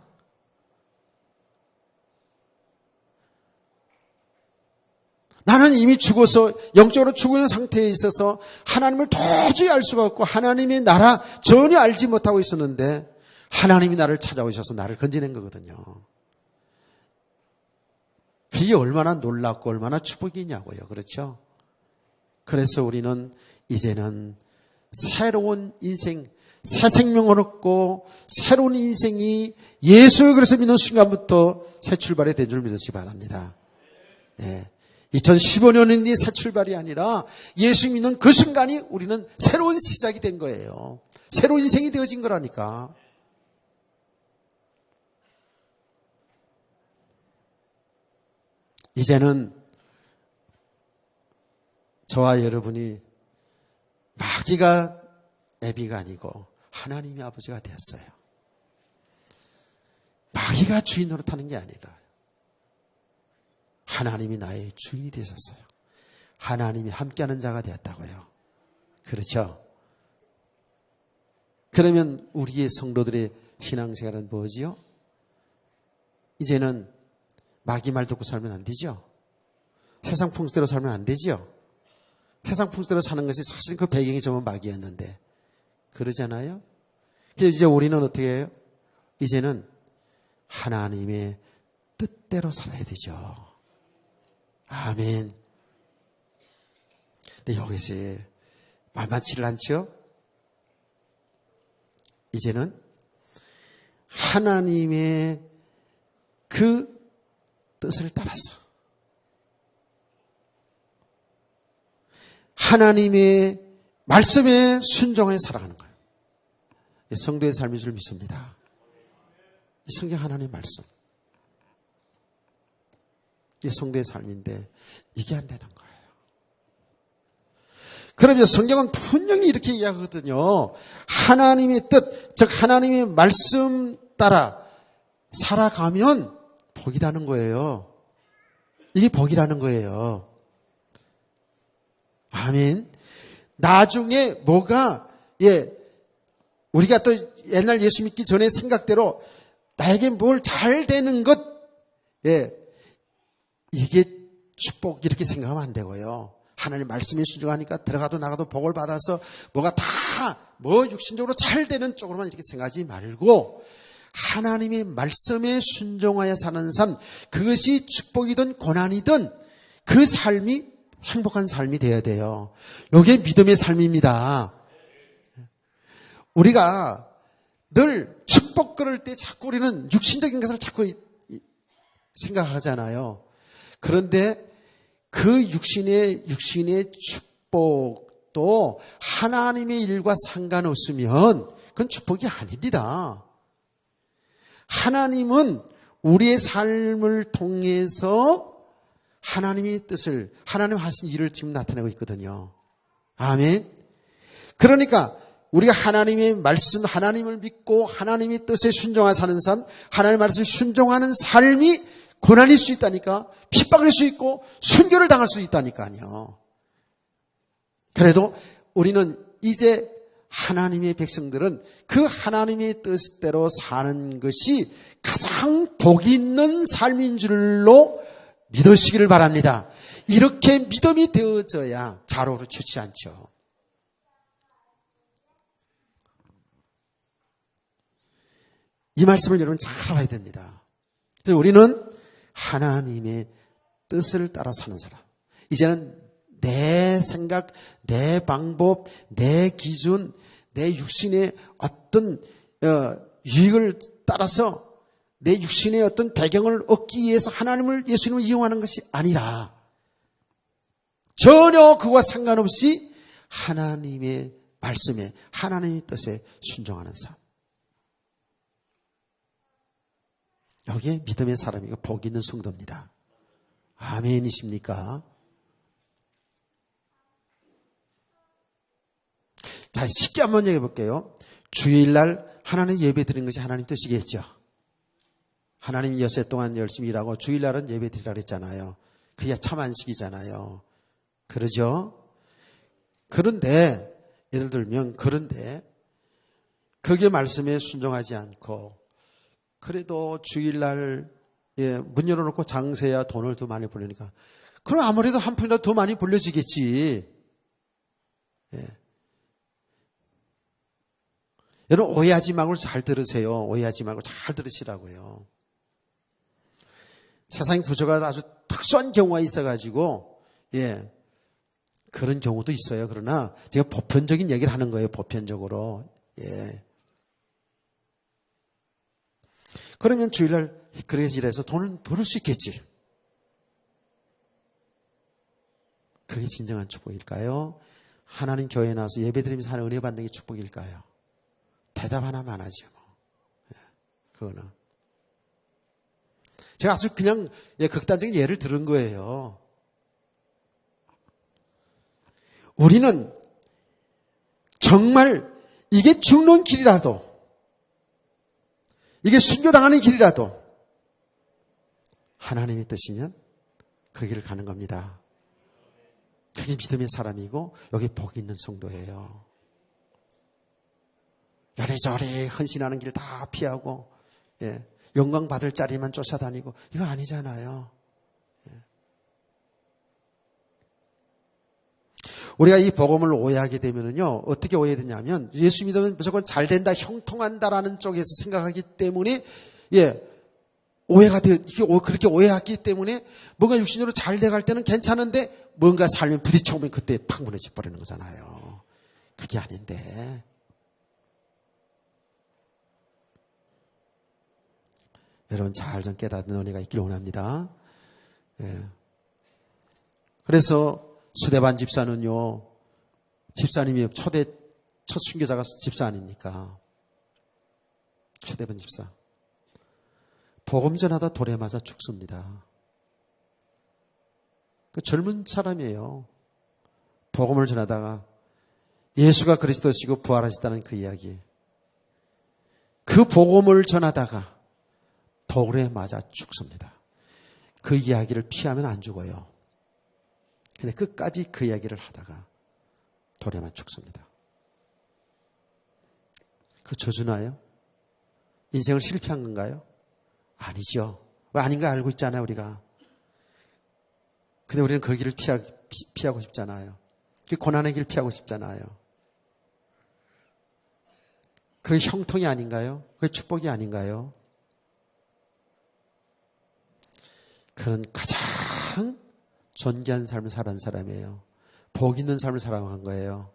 [SPEAKER 1] 나는 이미 죽어서 영적으로 죽은 상태에 있어서 하나님을 도저히 알 수가 없고 하나님의 나라 전혀 알지 못하고 있었는데 하나님이 나를 찾아오셔서 나를 건져낸 거거든요. 그게 얼마나 놀랍고 얼마나 축복이냐고요. 그렇죠? 그래서 우리는 이제는 새로운 인생, 새 생명을 얻고 새로운 인생이 예수 그리스도 믿는 순간부터 새 출발이 된 줄 믿으시기 바랍니다. 2015년이 새 출발이 아니라 예수 믿는 그 순간이 우리는 새로운 시작이 된 거예요. 새로운 인생이 되어진 거라니까. 이제는 저와 여러분이 마귀가 애비가 아니고 하나님의 아버지가 되었어요. 마귀가 주인 노릇하는 게 아니라 하나님이 나의 주인이 되셨어요. 하나님이 함께하는 자가 되었다고요. 그렇죠? 그러면 우리의 성도들의 신앙생활은 뭐지요? 이제는 마귀 말 듣고 살면 안 되죠? 세상 풍수대로 살면 안 되죠? 세상 풍수대로 사는 것이 사실 그 배경이 전부 마귀였는데 그러잖아요? 그래서 이제 우리는 어떻게 해요? 이제는 하나님의 뜻대로 살아야 되죠. 아멘. 근데 여기서 만만치를 않죠? 이제는 하나님의 그 뜻을 따라서 하나님의 말씀에 순종해 살아가는 거예요. 이 성도의 삶인 줄 믿습니다. 이 성경 하나님의 말씀. 이 성도의 삶인데 이게 안 되는 거예요. 그러면 성경은 분명히 이렇게 이야기하거든요. 하나님의 뜻, 즉 하나님의 말씀 따라 살아가면 복이라는 거예요. 이게 복이라는 거예요. 아멘. 나중에 뭐가 우리가 또 옛날 예수 믿기 전에 생각대로 나에게 뭘 잘 되는 것 이게 축복 이렇게 생각하면 안 되고요. 하나님 말씀에 순종하니까 들어가도 나가도 복을 받아서 뭐가 다 육신적으로 잘 되는 쪽으로만 이렇게 생각하지 말고 하나님의 말씀에 순종하여 사는 삶, 그것이 축복이든 고난이든 그 삶이 행복한 삶이 되어야 돼요. 이게 믿음의 삶입니다. 우리가 늘 축복 그럴 때 자꾸 우리는 육신적인 것을 자꾸 생각하잖아요. 그런데 그 육신의 축복도 하나님의 일과 상관없으면 그건 축복이 아닙니다. 하나님은 우리의 삶을 통해서 하나님의 뜻을, 하나님 하신 일을 지금 나타내고 있거든요. 아멘. 그러니까 우리가 하나님의 말씀, 하나님을 믿고 하나님의 뜻에 순종하여 사는 삶, 하나님의 말씀에 순종하는 삶이 고난일 수 있다니까, 핍박일 수 있고 순교를 당할 수 있다니까요. 그래도 우리는 이제 하나님의 백성들은 그 하나님의 뜻대로 사는 것이 가장 복 있는 삶인 줄로 믿으시기를 바랍니다. 이렇게 믿음이 되어져야 자로로 치지 않죠. 이 말씀을 여러분 잘 알아야 됩니다. 그래서 우리는 하나님의 뜻을 따라 사는 사람. 이제는 내 생각, 내 방법, 내 기준, 내 육신의 어떤 유익을 따라서 내 육신의 어떤 배경을 얻기 위해서 하나님을, 예수님을 이용하는 것이 아니라 전혀 그와 상관없이 하나님의 말씀에, 하나님의 뜻에 순종하는 삶. 여기에 믿음의 사람이고 복 있는 성도입니다. 아멘이십니까? 자, 쉽게 한번 얘기해 볼게요. 주일날 하나님 예배 드리는 것이 하나님 뜻이겠죠. 하나님 엿새 동안 열심히 일하고 주일날은 예배 드리라고 했잖아요. 그게 참 안식이잖아요. 그러죠? 그런데 예를 들면 그게 말씀에 순종하지 않고 그래도 주일날 문 열어놓고 장세야 돈을 더 많이 벌리니까 그럼 아무래도 한 푼이라도 더 많이 벌려지겠지. 여러분 오해하지 말고 잘 들으세요. 오해하지 말고 잘 들으시라고요. 세상의 구조가 아주 특수한 경우가 있어가지고 그런 경우도 있어요. 그러나 제가 보편적인 얘기를 하는 거예요. 보편적으로. 그러면 주일날 그래서 일해서 돈을 벌을 수 있겠지. 그게 진정한 축복일까요? 하나님 교회에 나와서 예배드리면서 하는 은혜 받는 게 축복일까요? 대답 하나만 하죠. 그거는. 제가 아주 그냥 극단적인 예를 들은 거예요. 우리는 정말 이게 죽는 길이라도 이게 순교당하는 길이라도 하나님의 뜻이면 그 길을 가는 겁니다. 그게 믿음의 사람이고 여기 복이 있는 성도예요. 여리저리 헌신하는 길 다 피하고 영광 받을 자리만 쫓아다니고 이거 아니잖아요. 우리가 이 복음을 오해하게 되면은요, 어떻게 오해되냐면, 예수 믿으면 무조건 잘 된다, 형통한다라는 쪽에서 생각하기 때문에, 그렇게 오해하기 때문에, 뭔가 육신으로 잘 돼갈 때는 괜찮은데, 뭔가 살면 부딪혀오면 그때 팍 무너져 버리는 거잖아요. 그게 아닌데. 여러분 잘 좀 깨닫는 은혜가 있기를 원합니다. 그래서 수대반 집사는요, 집사님이 첫 순교자가 집사 아닙니까? 최대번 집사. 복음 전하다 돌에 맞아 죽습니다. 그 젊은 사람이에요. 복음을 전하다가 예수가 그리스도시고 부활하셨다는 그 이야기. 그 복음을 전하다가 돌에 맞아 죽습니다. 그 이야기를 피하면 안 죽어요. 근데 끝까지 그 이야기를 하다가 돌에 맞아 죽습니다. 그 저주나요? 인생을 실패한 건가요? 아니죠. 왜 아닌가 알고 있잖아요, 우리가. 근데 우리는 그 길을 피하고 싶잖아요. 그 고난의 길 피하고 싶잖아요. 그게 형통이 아닌가요? 그게 축복이 아닌가요? 그는 가장 존귀한 삶을 살아온 사람이에요. 복 있는 삶을 살아간 거예요.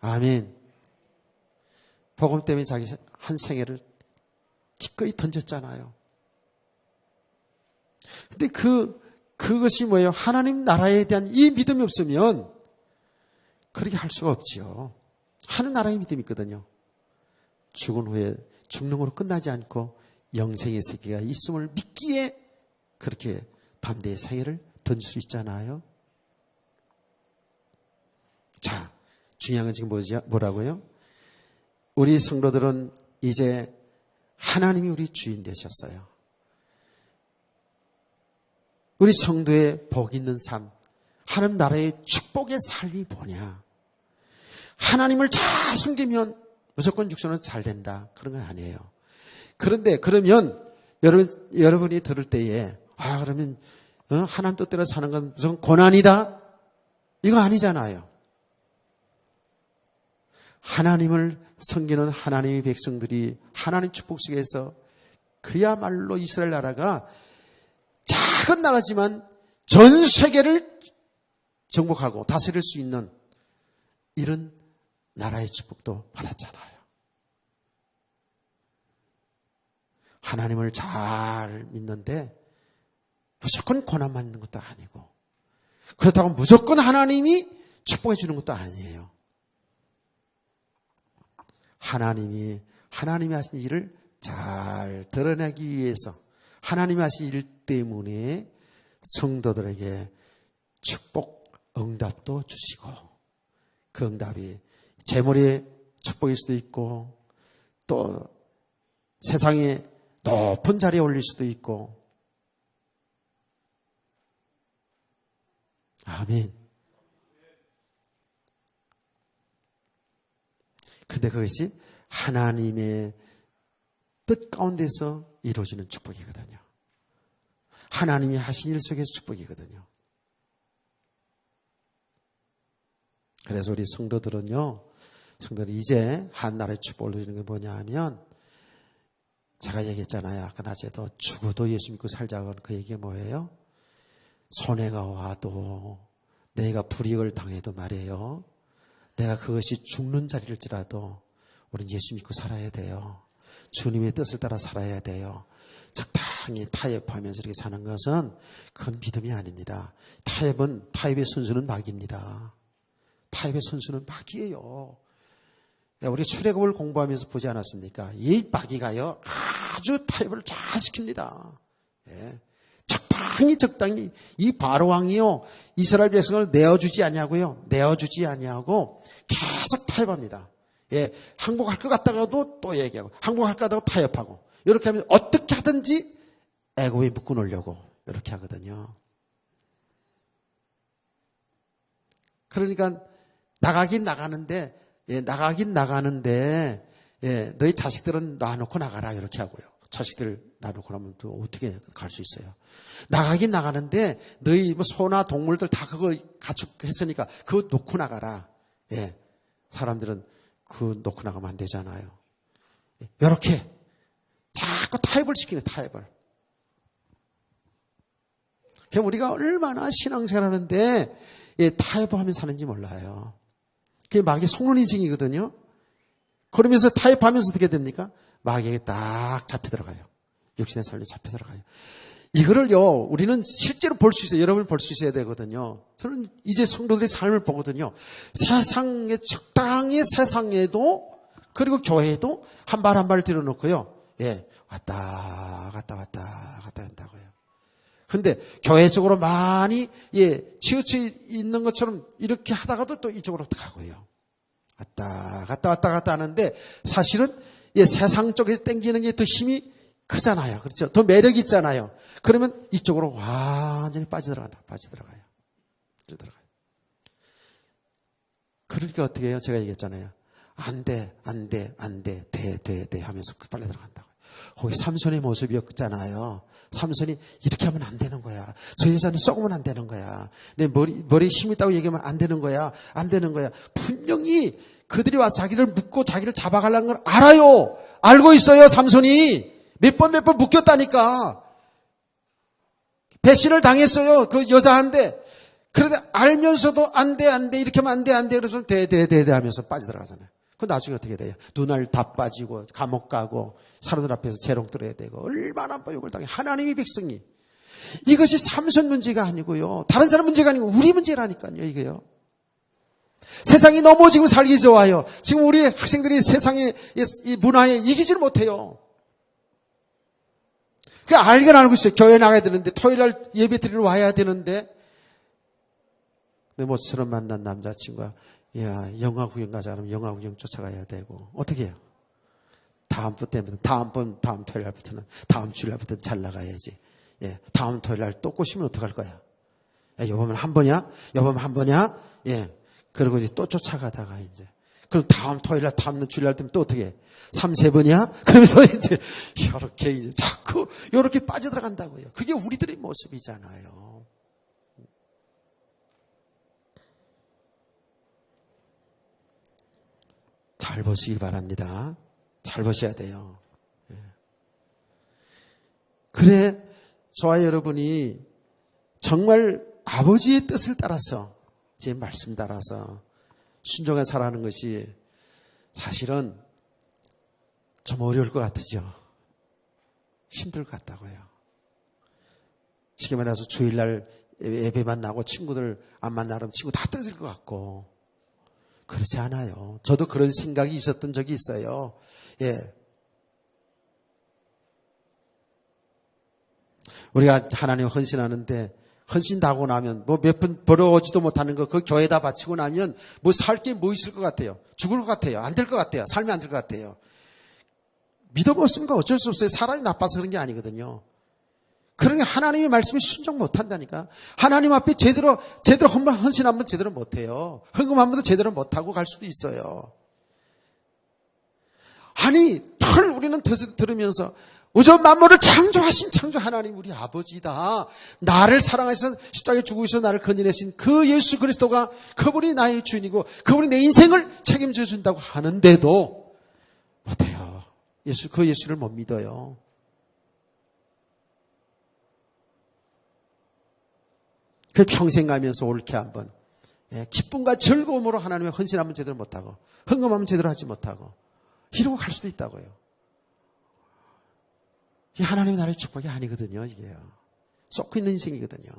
[SPEAKER 1] 아멘. 복음 때문에 자기 한 생애를 기꺼이 던졌잖아요. 근데 그것이 뭐예요? 하나님 나라에 대한 이 믿음이 없으면 그렇게 할 수가 없지요. 하는 나라의 믿음이 있거든요. 죽은 후에 죽는 으로 끝나지 않고 영생의 세계가 있음을 믿기에 그렇게 담대히 생애를 던질 수 있잖아요. 자, 중요한 건 지금 뭐라고요? 우리 성도들은 이제 하나님이 우리 주인 되셨어요. 우리 성도의 복 있는 삶, 하나님 나라의 축복의 삶이 뭐냐? 하나님을 잘 섬기면 무조건 육신은 잘 된다. 그런 건 아니에요. 그런데 그러면 여러분이 들을 때에 그러면 하나님 뜻대로 사는 건 무조건 고난이다? 이거 아니잖아요. 하나님을 섬기는 하나님의 백성들이 하나님 축복 속에서 그야말로 이스라엘 나라가 작은 나라지만 전 세계를 정복하고 다스릴 수 있는 이런 나라의 축복도 받았잖아요. 하나님을 잘 믿는데 무조건 고난만 있는 것도 아니고 그렇다고 무조건 하나님이 축복해 주는 것도 아니에요. 하나님이 하신 일을 잘 드러내기 위해서 하나님이 하신 일 때문에 성도들에게 축복 응답도 주시고 그 응답이 재물의 축복일 수도 있고 또 세상에 높은 자리에 올릴 수도 있고 아멘. 근데 그것이 하나님의 뜻 가운데서 이루어지는 축복이거든요. 하나님이 하신 일 속에서 축복이거든요. 그래서 우리 성도들이 이제 한 나라의 축복을 누리는 게 뭐냐 하면 제가 얘기했잖아요. 아까 낮에도 죽어도 예수 믿고 살자고 하는 그 얘기가 뭐예요? 손해가 와도 내가 불이익을 당해도 말이에요. 내가 그것이 죽는 자리일지라도 우리는 예수 믿고 살아야 돼요. 주님의 뜻을 따라 살아야 돼요. 적당히 타협하면서 이렇게 사는 것은 그건 믿음이 아닙니다. 타협의 순수는 마귀입니다. 타협의 순수는 마귀예요. 우리 출애굽을 공부하면서 보지 않았습니까? 이 마귀가요 아주 타협을 잘 시킵니다. 예. 적당히 이 바로 왕이요 이스라엘 백성을 내어주지 아니하고 계속 타협합니다. 예, 항복할 것 같다가도 또 얘기하고 항복할 것 같다고 타협하고 이렇게 하면 어떻게 하든지 애굽에 묶어 놓으려고 이렇게 하거든요. 그러니까 나가긴 나가는데 너희 자식들은 놔놓고 나가라 이렇게 하고요. 자식들 놔놓고 나면 또 어떻게 갈 수 있어요? 나가긴 나가는데 너희 뭐 소나 동물들 다 그거 가축했으니까 그거 놓고 나가라. 예, 사람들은 그거 놓고 나가면 안 되잖아요. 이렇게 자꾸 타협을 시키네, 타협을. 그럼 우리가 얼마나 신앙생활 하는데 타협하면 사는지 몰라요. 그게 마귀의 속는 인생이거든요. 그러면서 타협하면서 어떻게 됩니까? 마귀에게 딱 잡혀 들어가요. 육신의 삶에 잡혀 들어가요. 이거를요, 우리는 실제로 볼 수 있어요. 여러분이 볼 수 있어야 되거든요. 저는 이제 성도들의 삶을 보거든요. 세상에, 적당히 세상에도, 그리고 교회에도 한 발 한 발 들여놓고요. 예, 왔다 갔다 한다고요. 근데 교회 쪽으로 많이, 예, 치우쳐 있는 것처럼 이렇게 하다가도 또 이쪽으로 가고요. 왔다 갔다 하는데 사실은, 예, 세상 쪽에서 땡기는 게 더 힘이 크잖아요. 그렇죠? 더 매력이 있잖아요. 그러면 이쪽으로 완전히 빠져들어가요. 그러니까 어떻게 해요? 제가 얘기했잖아요. 안 돼, 돼 하면서 빨리 들어간다고요. 거기 삼손의 모습이었잖아요. 삼손이 이렇게 하면 안 되는 거야. 저 여자는 썩으면 안 되는 거야. 내 머리에 힘이 있다고 얘기하면 안 되는 거야. 분명히 그들이 와서 자기를 묶고 자기를 잡아가려는 걸 알아요. 알고 있어요, 삼손이. 몇 번 묶였다니까. 배신을 당했어요, 그 여자한테. 그런데 알면서도 안 돼, 이렇게 하면 안 돼. 그래서 돼 하면서 빠져들어가잖아요. 그 나중에 어떻게 돼요? 눈알 다 빠지고, 감옥 가고, 사람들 앞에서 재롱 들어야 되고, 얼마나 욕을 당해. 하나님의 백성이. 이것이 삼손 문제가 아니고요. 다른 사람 문제가 아니고 우리 문제라니까요, 이게요. 세상이 너무 지금 살기 좋아요. 지금 우리 학생들이 세상의 이 문화에 이기지를 못해요. 그 알긴 알고 있어요. 교회 나가야 되는데, 토요일 날 예배 드리러 와야 되는데, 내 모처럼 만난 남자친구가, 야, 영화 구경 가자 그러면 영화 구경 쫓아가야 되고, 어떻게 해요? 다음 토요일 날부터는, 다음 주일 날부터는 잘 나가야지. 예, 다음 토요일 날 또 꼬시면 어떡할 거야? 야, 요번엔 한 번이야? 예. 그리고 이제 또 쫓아가다가 이제. 그럼 다음 토요일 날, 다음 주일 날 되면 또 어떻게 해? 3-4번이야? 그러면서 이제, 이렇게 이제 자꾸, 이렇게 빠져들어간다고요. 그게 우리들의 모습이잖아요. 잘 보시기 바랍니다. 잘 보셔야 돼요. 예. 그래, 저와 여러분이 정말 아버지의 뜻을 따라서, 제 말씀 따라서 순종해 살아가는 것이 사실은 좀 어려울 것 같으죠. 힘들 것 같다고요. 쉽게 말해서 주일날 예배 만나고 친구들 안 만나면 친구 다 떨어질 것 같고, 그렇지 않아요. 저도 그런 생각이 있었던 적이 있어요. 예. 우리가 하나님 헌신하는데, 헌신 다 하고 나면 뭐 몇 푼 벌어오지도 못하는 거 그 교회에다 바치고 나면 뭐 살 게 뭐 있을 것 같아요? 죽을 것 같아요? 안 될 것 같아요? 삶이 안 될 것 같아요? 믿음 없으니까 어쩔 수 없어요. 사람이 나빠서 그런 게 아니거든요. 그러니 하나님의 말씀에 순종 못한다니까. 하나님 앞에 제대로 헌신 한번 제대로 못해요. 헌금 한 번도 제대로 못하고 갈 수도 있어요. 아니, 우리는 들으면서 우주 만물을 창조하신 창조 하나님 우리 아버지다. 나를 사랑하셔서 십자가에 죽으셔서 나를 건져내신 그 예수 그리스도가 그분이 나의 주인이고 그분이 내 인생을 책임져 준다고 하는데도 못해요. 그 예수를 못 믿어요. 그 평생 가면서 옳게 한번 기쁨과 즐거움으로 하나님의 헌신하면 제대로 못하고 헌금하면 제대로 하지 못하고 이러고 갈 수도 있다고요. 이 하나님의 나라의 축복이 아니거든요. 이게요. 쏟고 있는 인생이거든요.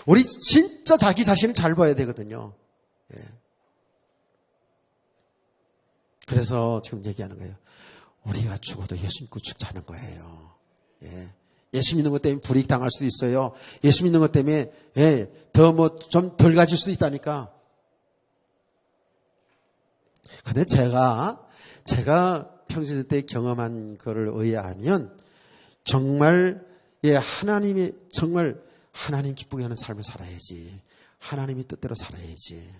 [SPEAKER 1] 우리 진짜 자기 자신을 잘 봐야 되거든요. 예. 그래서 지금 얘기하는 거예요. 우리가 죽어도 예수 믿고 죽지 않은 거예요. 예. 예수 믿는 것 때문에 불이익 당할 수도 있어요. 예수 믿는 것 때문에 더 좀 덜 가질 수도 있다니까. 근데 제가 평생 때 경험한 거를 의하면 정말 하나님 기쁘게 하는 삶을 살아야지. 하나님의 뜻대로 살아야지.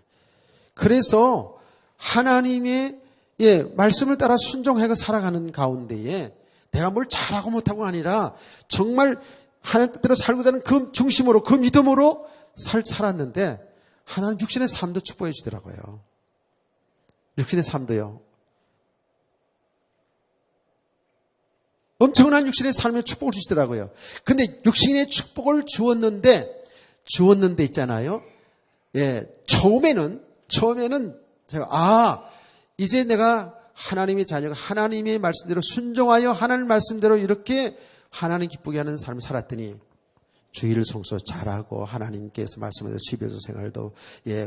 [SPEAKER 1] 그래서 하나님의 말씀을 따라 순종하고 살아가는 가운데에 내가 뭘 잘하고 못하고 아니라 정말 하나님 뜻대로 살고자 하는 그 중심으로 그 믿음으로 살았는데 하나님 육신의 삶도 축복해 주더라고요. 육신의 삶도요. 엄청난 육신의 삶에 축복을 주시더라고요. 근데 육신의 축복을 주었는데 있잖아요. 처음에는 제가 이제 내가 하나님의 자녀가 하나님의 말씀대로 순종하여 하나님 말씀대로 이렇게 하나님 기쁘게 하는 삶을 살았더니 주일 성수 잘하고 하나님께서 말씀하신 12조 생활도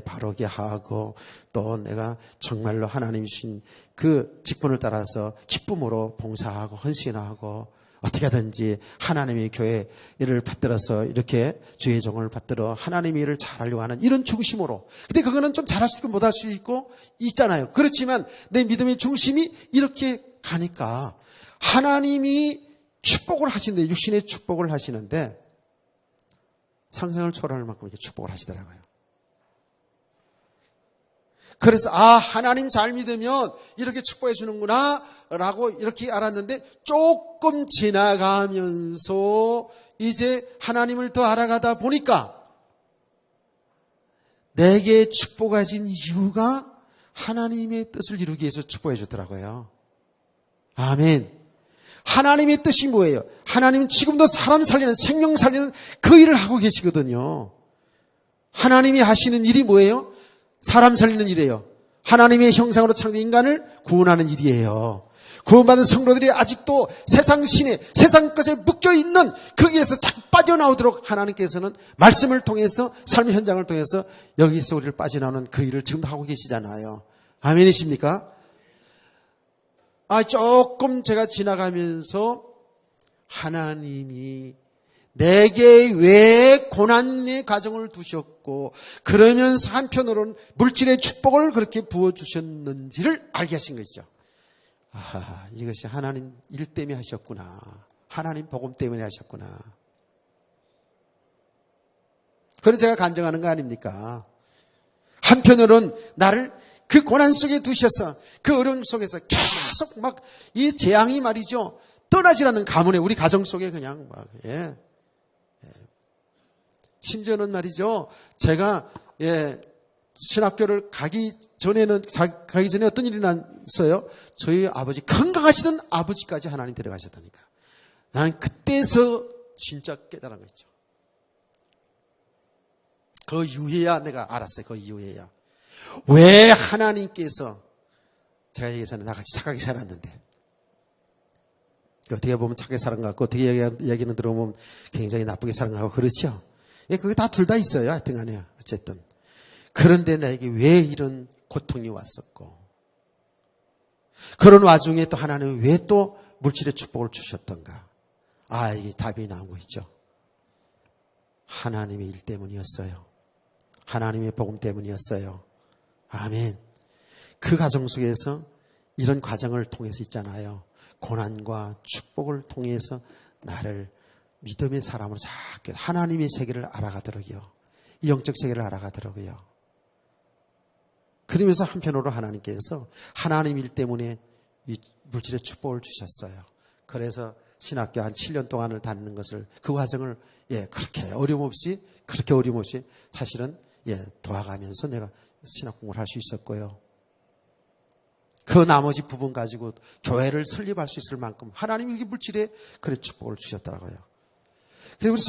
[SPEAKER 1] 바르게 하고 또 내가 정말로 하나님이 주신 그 직분을 따라서 기쁨으로 봉사하고 헌신하고 어떻게 하든지 하나님의 교회 일을 받들어서 이렇게 주의 종을 받들어 하나님의 일을 잘하려고 하는 이런 중심으로. 근데 그거는 좀 잘할 수 있고 못할 수 있고 있잖아요. 그렇지만 내 믿음의 중심이 이렇게 가니까 하나님이 축복을 하시는데, 육신의 축복을 하시는데 상상을 초월할 만큼 이렇게 축복을 하시더라고요. 그래서 하나님 잘 믿으면 이렇게 축복해 주는구나 라고 이렇게 알았는데, 조금 지나가면서 이제 하나님을 더 알아가다 보니까 내게 축복하신 이유가 하나님의 뜻을 이루기 위해서 축복해 주더라고요. 아멘. 하나님의 뜻이 뭐예요? 하나님은 지금도 사람 살리는, 생명 살리는 그 일을 하고 계시거든요. 하나님이 하시는 일이 뭐예요? 사람 살리는 일이에요. 하나님의 형상으로 창조된 인간을 구원하는 일이에요. 구원받은 성도들이 아직도 세상 신에, 세상 것에 묶여있는 거기에서 착 빠져나오도록 하나님께서는 말씀을 통해서, 삶의 현장을 통해서 여기서 우리를 빠져나오는 그 일을 지금도 하고 계시잖아요. 아멘이십니까? 조금 제가 지나가면서 하나님이 내게 왜 고난의 가정을 두셨고, 그러면서 한편으로는 물질의 축복을 그렇게 부어주셨는지를 알게 하신 것이죠. 이것이 하나님 일 때문에 하셨구나. 하나님 복음 때문에 하셨구나. 그래서 제가 간증하는 거 아닙니까? 한편으로는 나를 그 고난 속에 두셔서 그 어려움 속에서 계속 막 이 재앙이 말이죠, 떠나질 않는 가문에, 우리 가정 속에 그냥 막 심지어는 말이죠, 제가 신학교를 가기 전에 어떤 일이 났어요. 저희 아버지, 건강하시던 아버지까지 하나님 데려가셨다니까. 나는 그때서 진짜 깨달은 거 있죠. 그 이후에야 내가 알았어요. 그 이후에야 왜 하나님께서, 제가 얘기했잖아요, 나같이 착하게 살았는데, 어떻게 보면 착하게 살은 것 같고, 어떻게 얘기는 들어보면 굉장히 나쁘게 살은 것 같고, 그렇죠? 그게 다 둘 다 있어요. 하여튼 간에. 어쨌든. 그런데 나에게 왜 이런 고통이 왔었고, 그런 와중에 또 하나님은 왜 또 물질의 축복을 주셨던가. 이게 답이 나온 거 있죠. 하나님의 일 때문이었어요. 하나님의 복음 때문이었어요. 아멘. 그 가정 속에서 이런 과정을 통해서 있잖아요. 고난과 축복을 통해서 나를 믿음의 사람으로 자꾸 하나님의 세계를 알아가더라고요. 이 영적 세계를 알아가더라고요. 그러면서 한편으로 하나님께서 하나님 일 때문에 이 물질의 축복을 주셨어요. 그래서 신학교 한 7년 동안을 다니는 것을, 그 과정을 그렇게 어려움 없이 사실은 도와가면서 내가 신학 공부를 할 수 있었고요. 그 나머지 부분 가지고 교회를 설립할 수 있을 만큼 하나님이 이게 물질에 그런 축복을 주셨더라고요. 그래서 우리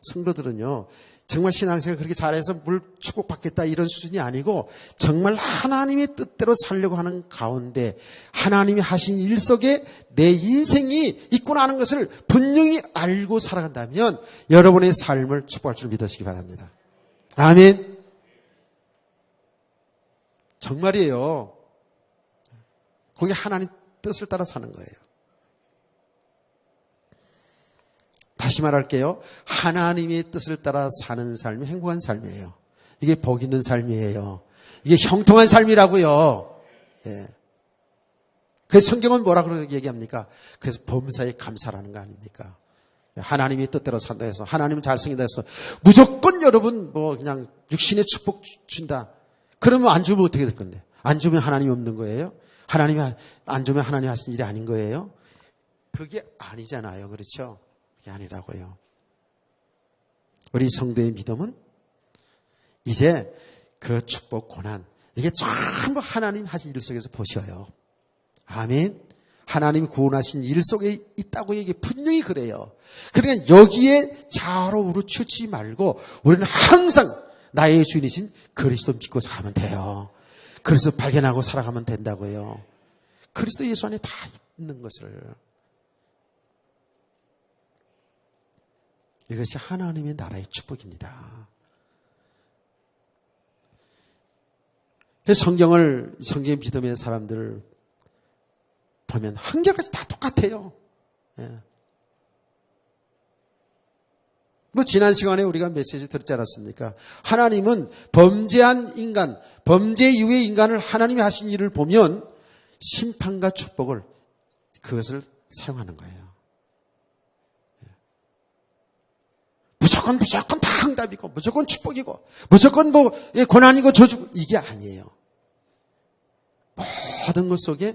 [SPEAKER 1] 성도들은요, 정말 신앙생활 그렇게 잘해서 물 축복받겠다 이런 수준이 아니고, 정말 하나님의 뜻대로 살려고 하는 가운데 하나님이 하신 일 속에 내 인생이 있구나 하는 것을 분명히 알고 살아간다면 여러분의 삶을 축복할 줄 믿으시기 바랍니다. 아멘. 정말이에요. 거기 하나님 뜻을 따라 사는 거예요. 다시 말할게요. 하나님의 뜻을 따라 사는 삶이 행복한 삶이에요. 이게 복 있는 삶이에요. 이게 형통한 삶이라고요. 그래서 성경은 뭐라고 얘기합니까? 그래서 범사에 감사라는 거 아닙니까? 하나님의 뜻대로 산다 해서, 하나님은 잘생긴다 해서 무조건 여러분 그냥 육신의 축복 준다. 그러면 안 주면 어떻게 될 건데? 안 주면 하나님이 없는 거예요? 하나님이 안 주면 하나님이 하신 일이 아닌 거예요? 그게 아니잖아요. 그렇죠? 그게 아니라고요. 우리 성도의 믿음은 이제 그 축복, 고난, 이게 전부 하나님 하신 일 속에서 보셔요. 아멘. 하나님이 구원하신 일 속에 있다고 얘기 분명히 그래요. 그러니까 여기에 좌로 우로 치우치지 말고 우리는 항상 나의 주인이신 그리스도 믿고 살면 돼요. 그래서 발견하고 살아가면 된다고요. 그리스도 예수 안에 다 있는 것을. 이것이 하나님의 나라의 축복입니다. 그래서 성경 믿음의 사람들을 보면 한결같이 다 똑같아요. 예. 지난 시간에 우리가 메시지 들었지 않았습니까? 하나님은 범죄한 인간, 범죄 이후의 인간을 하나님이 하신 일을 보면 심판과 축복을 그것을 사용하는 거예요. 무조건 다 응답이고 무조건 축복이고 무조건 고난이고 저주고 이게 아니에요. 모든 것 속에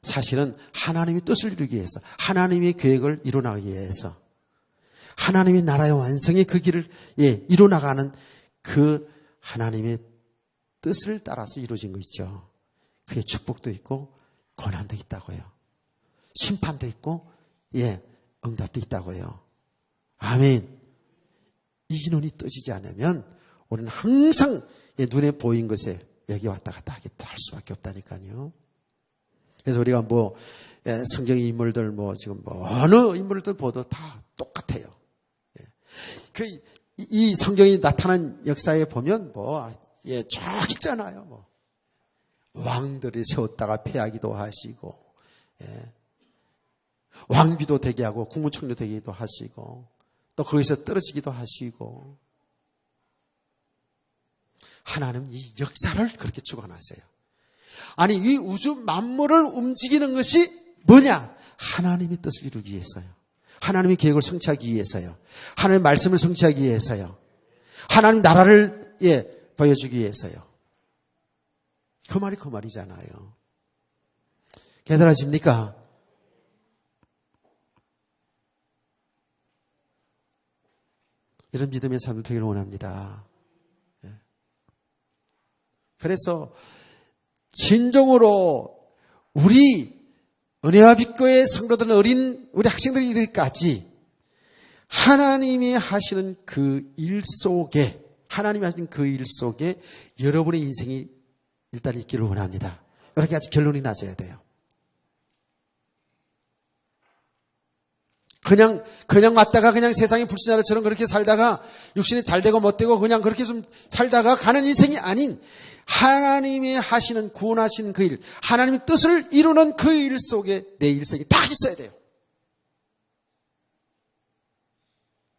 [SPEAKER 1] 사실은 하나님의 뜻을 이루기 위해서 하나님의 계획을 이루어나가기 위해서 하나님의 나라의 완성의 그 길을 이루어나가는 그 하나님의 뜻을 따라서 이루어진 거 있죠. 그게 축복도 있고 고난도 있다고요. 심판도 있고 응답도 있다고요. 아멘. 이 눈이 떠지지 않으면 우리는 항상 눈에 보인 것에 여기 왔다 갔다 할 수밖에 없다니까요. 그래서 우리가 성경 인물들 지금 어느 인물들 보도 다 똑같아요. 이 성경이 나타난 역사에 보면 쭉 있잖아요. 왕들이 세웠다가 패하기도 하시고, 왕비도 되게 하고 국무총리 되기도 하시고, 또 거기서 떨어지기도 하시고, 하나님 이 역사를 그렇게 주관하세요. 아니 이 우주 만물을 움직이는 것이 뭐냐? 하나님의 뜻을 이루기 위해서요. 하나님의 계획을 성취하기 위해서요. 하나님의 말씀을 성취하기 위해서요. 하나님 나라를 보여주기 위해서요. 그 말이 그 말이잖아요. 깨달아집니까? 이런 믿음의 삶을 되기를 원합니다. 그래서 진정으로 우리 은혜와 빛교회 성도들은 우리 학생들이 이르기까지 하나님이 하시는 그 일 속에 여러분의 인생이 일단 있기를 원합니다. 이렇게 아주 결론이 나져야 돼요. 그냥 왔다가 그냥 세상의 불신자들처럼 그렇게 살다가 육신이 잘 되고 못 되고 그냥 그렇게 좀 살다가 가는 인생이 아닌 하나님이 하시는 구원하시는 그 일, 하나님의 뜻을 이루는 그 일 속에 내 일생이 다 있어야 돼요.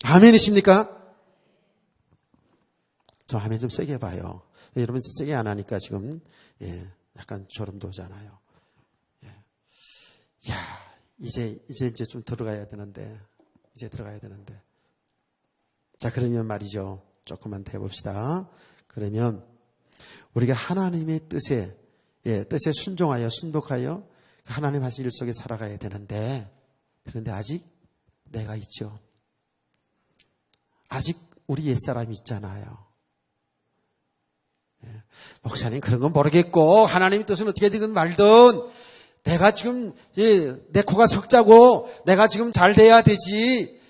[SPEAKER 1] 아멘이십니까? 저 아멘 좀 세게 해봐요. 여러분 세게 안 하니까 지금 약간 졸음 돋잖아요. 이제 좀 들어가야 되는데 자, 그러면 말이죠. 조금만 더 해봅시다. 그러면 우리가 하나님의 뜻에 순종하여 순복하여 하나님 하신 일 속에 살아가야 되는데, 그런데 아직 내가 있죠. 아직 우리 옛사람이 있잖아요. 목사님 그런 건 모르겠고 하나님의 뜻은 어떻게 되든 말든 내가 지금 내 코가 석자고 내가 지금 잘 돼야 되지.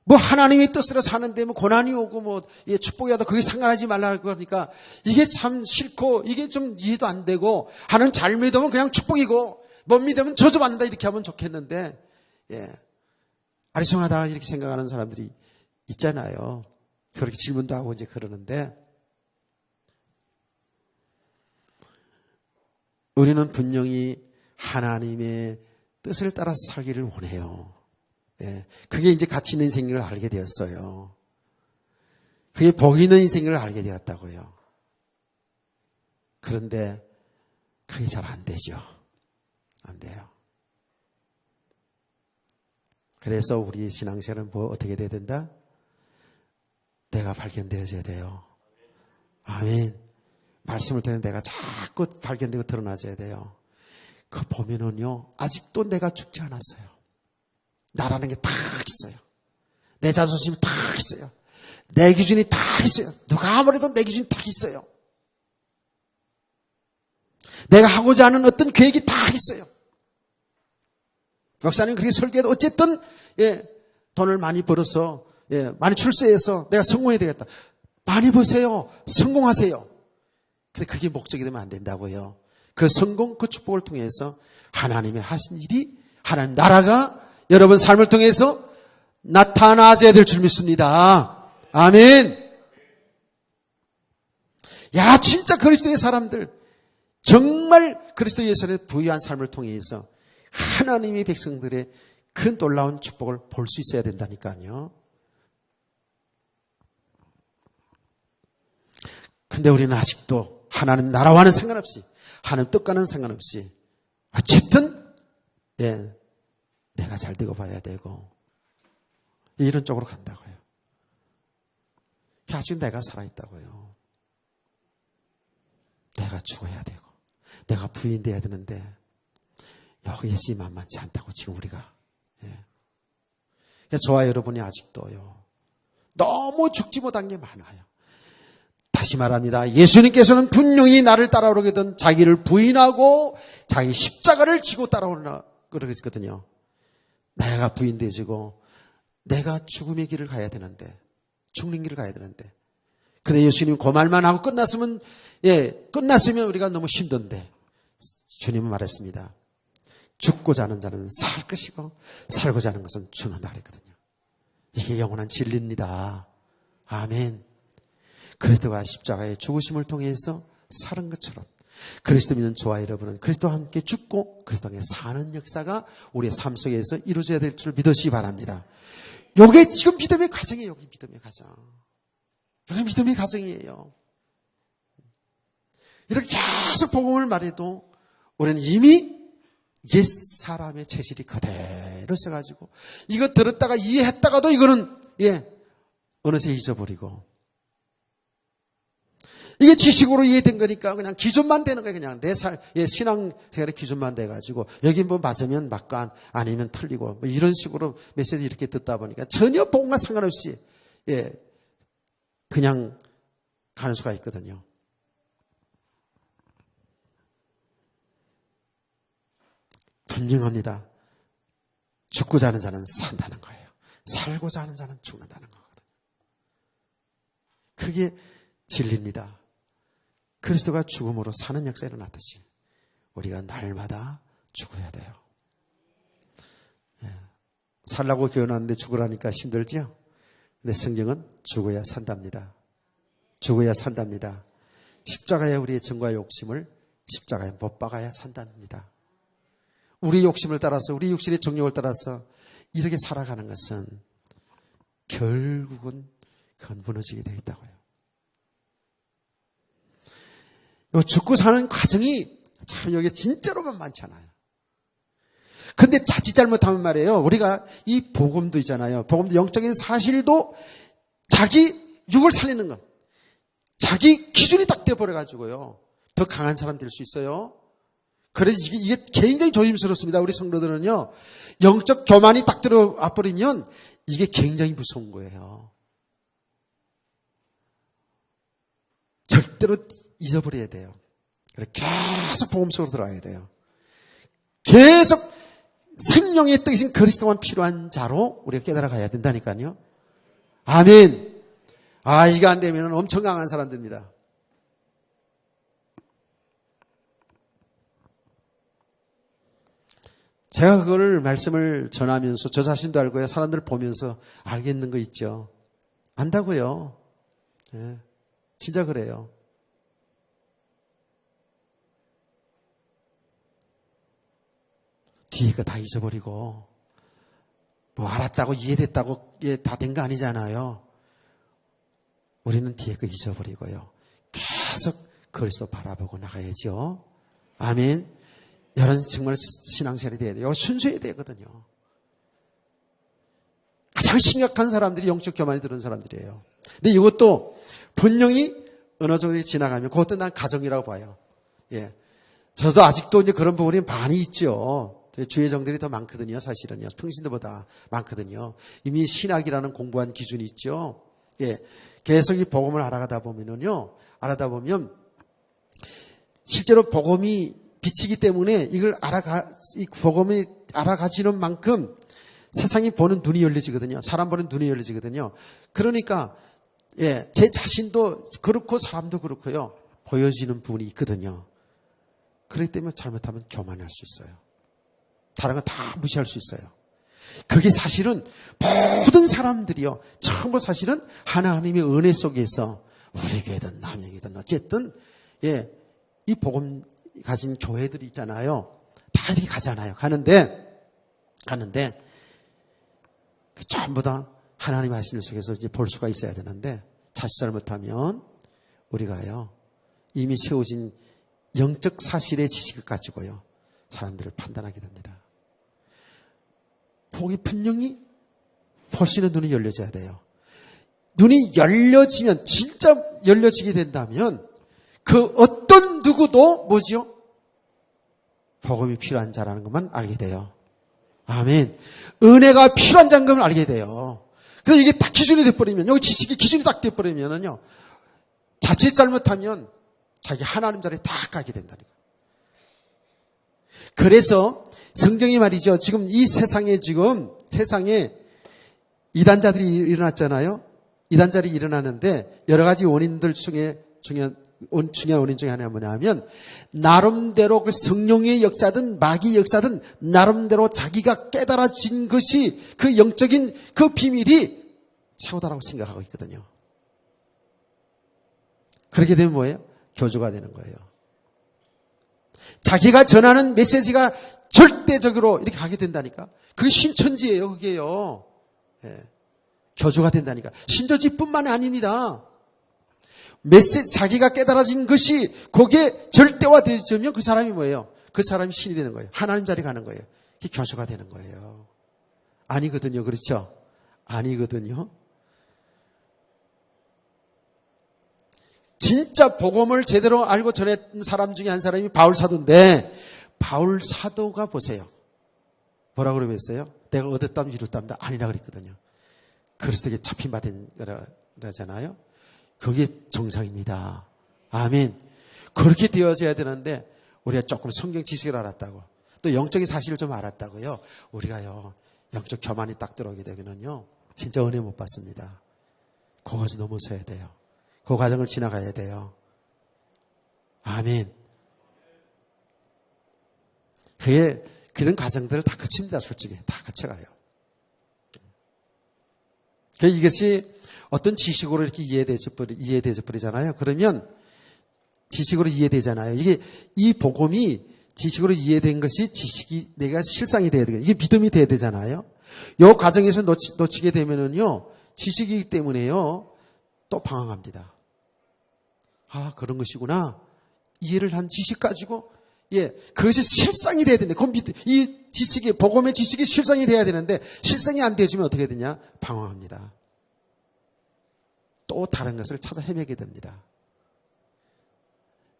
[SPEAKER 1] 하나님의 뜻으로 사는데 고난이 오고 축복이 와도 그게 상관하지 말라고 그러니까 이게 참 싫고 이게 좀 이해도 안 되고 하는 잘 믿으면 그냥 축복이고 못 믿으면 저주받는다 이렇게 하면 좋겠는데 아리송하다 이렇게 생각하는 사람들이 있잖아요. 그렇게 질문도 하고 이제 그러는데 우리는 분명히 하나님의 뜻을 따라서 살기를 원해요. 그게 이제 가치 있는 인생을 알게 되었어요. 그게 복 있는 인생을 알게 되었다고요. 그런데 그게 잘 안 되죠. 안 돼요. 그래서 우리 신앙생활은 어떻게 돼야 된다? 내가 발견되어져야 돼요. 아멘. 말씀을 듣는 내가 자꾸 발견되고 드러나져야 돼요. 그 보면은요, 아직도 내가 죽지 않았어요. 나라는 게 다 있어요. 내 자존심이 다 있어요. 내 기준이 다 있어요. 누가 아무래도 내 기준이 다 있어요. 내가 하고자 하는 어떤 계획이 다 있어요. 목사님 그렇게 설계해도 어쨌든 돈을 많이 벌어서 많이 출세해서 내가 성공해야 되겠다. 많이 버세요. 성공하세요. 근데 그게 목적이 되면 안 된다고요. 그 성공, 그 축복을 통해서 하나님의 하신 일이 하나님 나라가 여러분 삶을 통해서 나타나셔야 될 줄 믿습니다. 아멘. 야, 진짜 그리스도의 사람들, 정말 그리스도 예수의 부유한 삶을 통해서 하나님의 백성들의 큰 놀라운 축복을 볼 수 있어야 된다니까요. 근데 우리는 아직도 하나님 나라와는 상관없이, 하나님 뜻과는 상관없이, 어쨌든, 내가 잘 되고 봐야 되고, 이런 쪽으로 간다고요. 아직 내가 살아있다고요. 내가 죽어야 되고, 내가 부인돼야 되는데, 여기에서 만만치 않다고 지금 우리가. 저와 여러분이 아직도요, 너무 죽지 못한 게 많아요. 다시 말합니다. 예수님께서는 분명히 나를 따라오려거든 자기를 부인하고 자기 십자가를 지고 따라오라 그러거든요. 내가 부인되지고 내가 죽음의 길을 가야 되는데, 죽는 길을 가야 되는데, 근데 예수님 그 말만 하고 끝났으면 우리가 너무 힘든데, 주님은 말했습니다. 죽고자 하는 자는 살 것이고 살고자 하는 것은 죽는다 그랬거든요. 이게 영원한 진리입니다. 아멘. 그리스도가 십자가의 죽으심을 통해서 사는 것처럼 그리스도 믿는 저와 여러분은 그리스도와 함께 죽고 그리스도와 함께 사는 역사가 우리의 삶 속에서 이루어져야 될 줄 믿으시기 바랍니다. 이게 지금 믿음의 과정이에요. 여기 믿음의 과정. 여기 믿음의 과정이에요. 이렇게 계속 복음을 말해도 우리는 이미 옛사람의 체질이 그대로 있어가지고 이거 들었다가 이해했다가도 이거는 어느새 잊어버리고, 이게 지식으로 이해된 거니까 그냥 기준만 되는 거예요. 그냥 내 신앙생활의 기준만 돼가지고 여기 뭐 맞으면 맞고 아니면 틀리고 뭐 이런 식으로 메시지 이렇게 듣다 보니까 전혀 복음과 상관없이 그냥 가는 수가 있거든요. 분명합니다. 죽고자 하는 자는 산다는 거예요. 살고자 하는 자는 죽는다는 거거든요. 그게 진리입니다. 그리스도가 죽음으로 사는 역사가 일어났듯이 우리가 날마다 죽어야 돼요. 살라고 교훈하는데 죽으라니까 힘들죠? 근데 성경은 죽어야 산답니다. 죽어야 산답니다. 십자가에 우리의 정과 욕심을 십자가에 못 박아야 산답니다. 우리 욕심을 따라서, 우리 육신의 정욕을 따라서 이렇게 살아가는 것은 결국은 그건 무너지게 되어 있다고요. 요 죽고 사는 과정이 참 여기 진짜로만 많잖아요. 근데 자칫 잘못하면 말이에요. 우리가 이 복음도 있잖아요. 복음도 영적인 사실도 자기 육을 살리는 것. 자기 기준이 딱 되어버려가지고요. 더 강한 사람 될 수 있어요. 그래서 이게 굉장히 조심스럽습니다. 우리 성도들은요. 영적 교만이 딱 들어와 버리면 이게 굉장히 무서운 거예요. 절대로 잊어버려야 돼요. 계속 복음 속으로 들어가야 돼요. 계속 생명의 뜻이신 그리스도만 필요한 자로 우리가 깨달아가야 된다니까요. 아멘. 이거 안 되면 엄청 강한 사람들입니다. 제가 그걸 말씀을 전하면서 저 자신도 알고요. 사람들 보면서 알겠는 거 있죠. 안다고요. 진짜 그래요. 뒤에 거 다 잊어버리고 뭐 알았다고 이해됐다고 다 된 거 아니잖아요. 우리는 뒤에 거 잊어버리고요. 계속 그리스도 바라보고 나가야죠. 아멘. 여러분 정말 신앙생활이 돼야 돼요. 순수해야 되거든요. 가장 심각한 사람들이 영적 교만이 들은 사람들이에요. 근데 이것도 분명히 어느 정도 지나가면 그것도 난 가정이라고 봐요. 저도 아직도 이제 그런 부분이 많이 있죠. 주의 정들이 더 많거든요. 사실은요. 평신도보다 많거든요. 이미 신학이라는 공부한 기준이 있죠. 계속 이 복음을 알아가다 보면 실제로 복음이 빛이기 때문에 이 복음이 알아가지는 만큼 세상이 보는 눈이 열려지거든요. 사람 보는 눈이 열려지거든요. 그러니까, 제 자신도 그렇고 사람도 그렇고요. 보여지는 부분이 있거든요. 그렇기 때문에 잘못하면 교만할 수 있어요. 다른 건 다 무시할 수 있어요. 그게 사실은 모든 사람들이요. 전부 사실은 하나님의 은혜 속에서 우리 교회든 남의 교회든 어쨌든 이 복음 가진 교회들이 있잖아요. 다 이렇게 가잖아요. 가는데 그 전부 다 하나님 하신 일 속에서 이제 볼 수가 있어야 되는데 자칫 잘못하면 우리가요 이미 세워진 영적 사실의 지식을 가지고요 사람들을 판단하게 됩니다. 복이 분명히 볼 수 있는 눈이 열려져야 돼요. 눈이 열려지면 진짜 열려지게 된다면 그 어떤 누구도 뭐지요? 복음이 필요한 자라는 것만 알게 돼요. 아멘. 은혜가 필요한 자인 걸 알게 돼요. 그래서 이게 딱 기준이 돼버리면 여기 지식이 기준이 딱 돼버리면은요 자칫 잘못하면 자기 하나님 자리에 딱 가게 된다니까. 그래서 성경이 말이죠. 지금 이 세상에 이단자들이 일어났잖아요. 이단자들이 일어나는데 여러 가지 원인들 중요한 원인 중에 하나가 뭐냐면 나름대로 그 성령의 역사든 마귀의 역사든 나름대로 자기가 깨달아진 것이 그 영적인 그 비밀이 최고다라고 생각하고 있거든요. 그렇게 되면 뭐예요? 교주가 되는 거예요. 자기가 전하는 메시지가 절대적으로 이렇게 가게 된다니까. 그게 신천지예요. 그게요. 교주가 된다니까. 신천지뿐만이 아닙니다. 자기가 깨달아진 것이 거기에 절대화되면 그 사람이 뭐예요? 그 사람이 신이 되는 거예요. 하나님 자리 가는 거예요. 그게 교주가 되는 거예요. 아니거든요. 그렇죠? 아니거든요. 진짜 복음을 제대로 알고 전했던 사람 중에 한 사람이 바울 사도인데 바울 사도가 보세요. 뭐라고 그랬어요? 내가 얻었다면 이뤘답니다. 아니라 그랬거든요. 그리스도에게 잡힌 받은 거라잖아요. 그게 정상입니다. 아멘. 그렇게 되어져야 되는데 우리가 조금 성경 지식을 알았다고 또 영적인 사실을 좀 알았다고요. 우리가요 영적 교만이 딱 들어오게 되면은요 진짜 은혜 못 받습니다. 그것을 넘어서야 돼요. 그 과정을 지나가야 돼요. 아멘. 그런 과정들을 다 거칩니다. 솔직히 다 거쳐가요. 이것이 어떤 지식으로 이렇게 이해되어 버리잖아요. 그러면 지식으로 이해되잖아요. 이 복음이 지식으로 이해된 것이 지식이 내가 실상이 돼야 되거든요. 이게 믿음이 돼야 되잖아요. 이 과정에서 놓치게 되면은요 지식이기 때문에요 또 방황합니다. 아 그런 것이구나. 이해를 한 지식 가지고 그것이 실상이 돼야 되는데 이 지식이 복음의 지식이 실상이 돼야 되는데 실상이 안 되어지면 어떻게 되냐? 방황합니다. 또 다른 것을 찾아 헤매게 됩니다.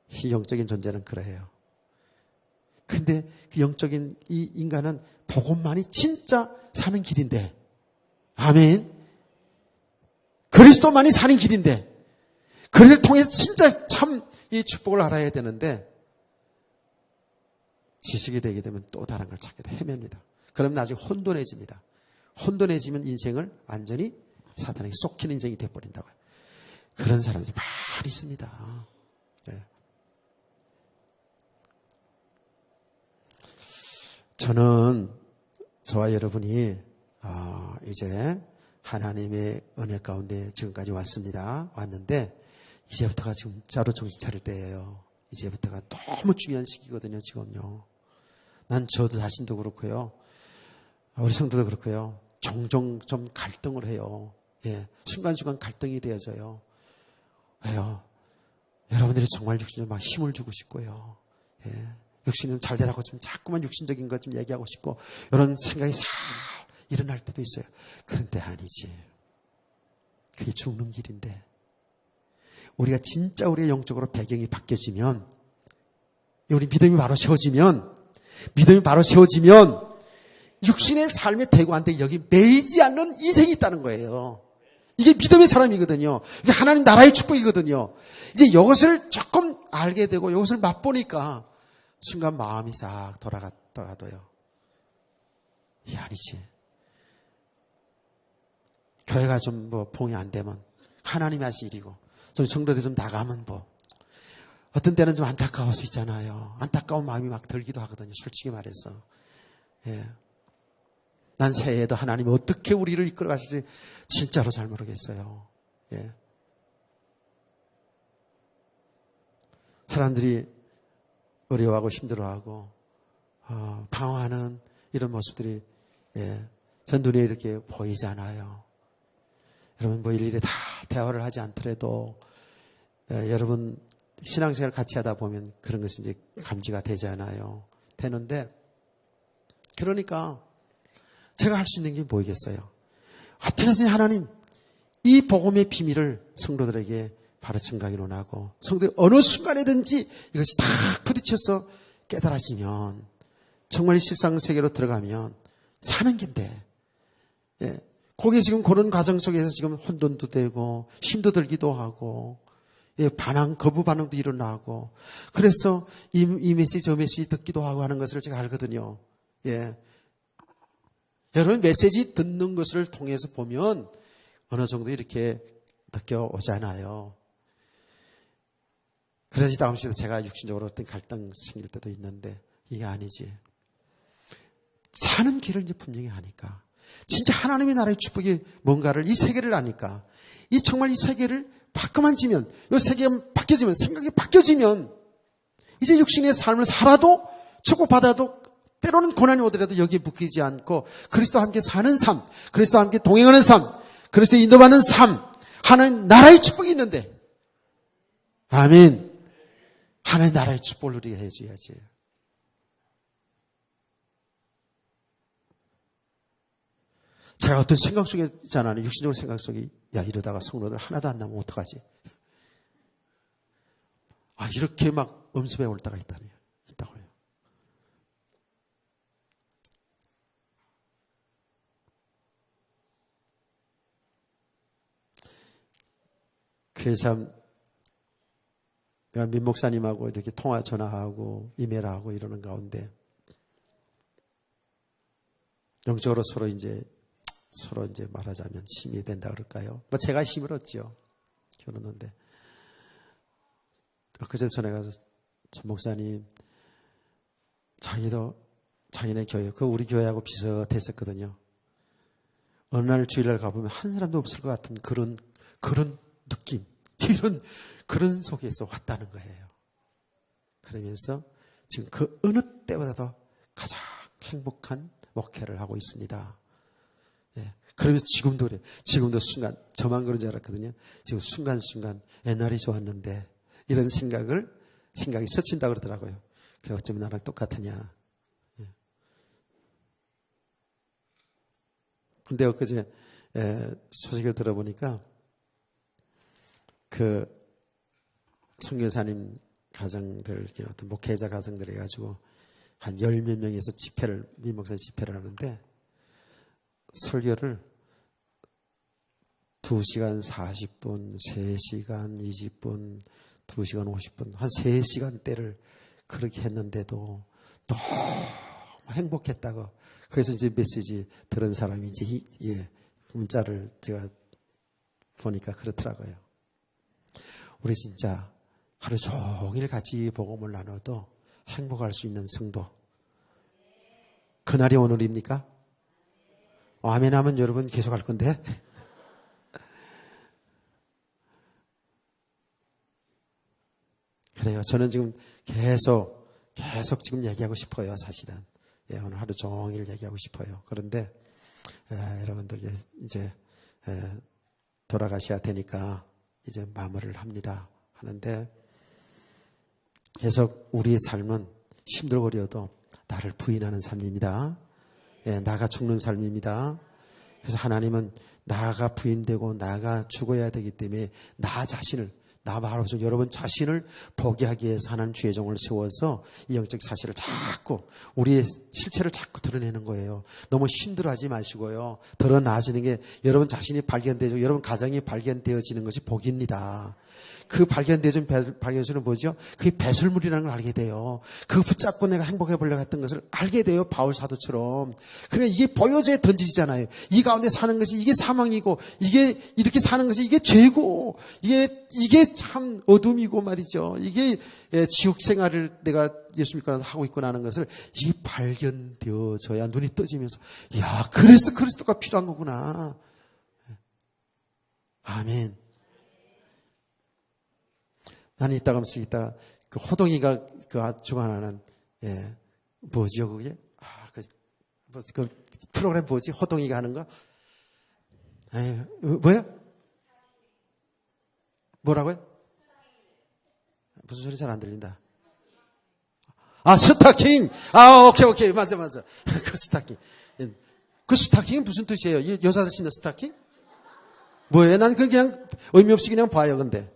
[SPEAKER 1] 이 영적인 존재는 그래요. 근데 그 영적인 이 인간은 복음만이 진짜 사는 길인데 아멘. 그리스도만이 사는 길인데 그를 통해서 진짜 참 이 축복을 알아야 되는데 지식이 되게 되면 또 다른 걸 찾게 돼 헤맵니다. 그럼 나중에 혼돈해집니다. 혼돈해지면 인생을 완전히 사탄에게 쏙히는 인생이 돼버린다고요. 그런 사람들이 많이 있습니다. 네. 저와 여러분이 이제 하나님의 은혜 가운데 지금까지 왔는데 이제부터가 진짜로 정신 차릴 때예요. 이제부터가 너무 중요한 시기거든요. 지금요. 난 저도 자신도 그렇고요. 우리 성도도 그렇고요. 종종 좀 갈등을 해요. 순간순간 갈등이 되어져요. 왜요? 여러분들이 정말 육신에 막 힘을 주고 싶고요. 육신이 좀 잘 되라고 좀 자꾸만 육신적인 것 좀 얘기하고 싶고 이런 생각이 살 일어날 때도 있어요. 그런데 아니지. 그게 죽는 길인데 우리가 진짜 우리의 영적으로 배경이 바뀌어지면 우리 믿음이 바로 세워지면 육신의 삶의 대구한테 여기 매이지 않는 인생이 있다는 거예요. 이게 믿음의 사람이거든요. 이게 하나님 나라의 축복이거든요. 이제 이것을 조금 알게 되고 이것을 맛보니까 순간 마음이 싹 돌아갔다가도요. 이게 아니지. 교회가 좀 봉이 안 되면 하나님이 하실 일이고 좀 성도들이 좀 나가면 어떤 때는 좀 안타까울 수 있잖아요. 안타까운 마음이 막 들기도 하거든요. 솔직히 말해서. 난 새해에도 하나님이 어떻게 우리를 이끌어 가실지 진짜로 잘 모르겠어요. 예. 사람들이 어려워하고 힘들어하고 방황하는 이런 모습들이 전 눈에 이렇게 보이잖아요. 여러분 뭐 일일이 다 대화를 하지 않더라도 여러분 신앙생활 같이 하다 보면 그런 것이 이제 감지가 되잖아요. 되는데 그러니까 제가 할 수 있는 게 뭐겠어요? 어떻게든 하나님 이 복음의 비밀을 성도들에게 바로 증강으로 나고 성도들이 어느 순간에든지 이것이 다 부딪혀서 깨달아지면 정말 실상세계로 들어가면 사는 긴데 거기에 지금 그런 과정 속에서 지금 혼돈도 되고 힘도 들기도 하고 반항, 거부 반응도 일어나고 그래서 이 메시지 저 메시지 듣기도 하고 하는 것을 제가 알거든요. 여러분 메시지 듣는 것을 통해서 보면 어느 정도 이렇게 느껴오잖아요. 그래서 다음 시간에 제가 육신적으로 어떤 갈등 생길 때도 있는데 이게 아니지. 사는 길을 이제 분명히 하니까 진짜 하나님의 나라의 축복이 뭔가를 이 세계를 아니까 이 정말 이 세계를 바꿔만 지면 이 세계가 바뀌어지면 생각이 바뀌어지면 이제 육신의 삶을 살아도 축복받아도 때로는 고난이 오더라도 여기에 묶이지 않고 그리스도와 함께 사는 삶, 그리스도와 함께 동행하는 삶, 그리스도에 인도받는 삶, 하나님 나라의 축복이 있는데 아멘. 하나님 나라의 축복을 누리게 해줘야지. 제가 어떤 생각 속에 있잖아요. 육신적으로 생각 속에 야 이러다가 성도들 하나도 안 나면 어떡하지? 이렇게 막 음습에 올 때가 있다고요. 그래서 참 내가 민 목사님하고 이렇게 전화하고 이메일하고 이러는 가운데 영적으로 서로 이제 말하자면 힘이 된다 그럴까요? 제가 힘을 얻죠. 결혼하는데 그제 전에 가서 전 목사님 자기네 교회 우리 교회하고 비슷했었거든요. 어느 날 주일날 가보면 한 사람도 없을 것 같은 그런 느낌 그런 속에서 왔다는 거예요. 그러면서 지금 그 어느 때보다도 가장 행복한 목회를 하고 있습니다. 그러면서 지금도 그래요. 지금도 순간 저만 그런 줄 알았거든요. 지금 순간순간 옛날이 좋았는데 이런 생각이 스친다고 그러더라고요. 그래 어쩌면 나랑 똑같으냐. 근데 엊그제 소식을 들어보니까 그 선교사님 가정들 어떤 목회자 가정들 해가지고 한 10몇 명에서 민목사 집회를 하는데 설교를 2시간 40분, 3시간 20분, 2시간 50분, 한 3시간대를 그렇게 했는데도 너무 행복했다고. 그래서 이제 메시지 들은 사람이 이제 문자를 제가 보니까 그렇더라고요. 우리 진짜 하루 종일 같이 복음을 나눠도 행복할 수 있는 성도. 그날이 오늘입니까? 아멘 하면 여러분 계속 할 건데. 그래요. 저는 지금 계속 지금 얘기하고 싶어요. 사실은. 오늘 하루 종일 얘기하고 싶어요. 그런데 여러분들 이제 돌아가셔야 되니까 이제 마무리를 합니다. 하는데 계속 우리의 삶은 힘들어버려도 나를 부인하는 삶입니다. 나가 죽는 삶입니다. 그래서 하나님은 나가 부인되고 나가 죽어야 되기 때문에 나 자신을 바로 여러분 자신을 포기하기 위해서 하나님 주의 종을 세워서 이 영적 사실을 자꾸 우리의 실체를 자꾸 드러내는 거예요. 너무 힘들어하지 마시고요. 드러나지는 게 여러분 자신이 발견되고 여러분 가정이 발견되어지는 것이 복입니다. 그 발견되어진 발견수는 뭐죠? 그게 배설물이라는 걸 알게 돼요. 그거 붙잡고 내가 행복해 보려고 했던 것을 알게 돼요. 바울 사도처럼. 그래 이게 보여져야 던지잖아요. 이 가운데 사는 것이 이게 사망이고 이게 이렇게 사는 것이 이게 죄고 이게 참 어둠이고 말이죠. 이게 지옥 생활을 내가 예수 믿고 나서 하고 있구나 하는 것을 이게 발견되어져야 눈이 떠지면서 야 그래서 그리스도가 필요한 거구나. 아멘. 나는 이따가 그 호동이가 그 주관하는 뭐죠 그게? 그 프로그램 뭐지? 호동이가 하는 거? 뭐야? 뭐라고요? 무슨 소리 잘 안 들린다. 스타킹. 오케이. 맞아. 그 스타킹. 그 스타킹은 무슨 뜻이에요? 여자들 신는 스타킹? 뭐예요? 난 그냥 의미 없이 그냥 봐요, 근데.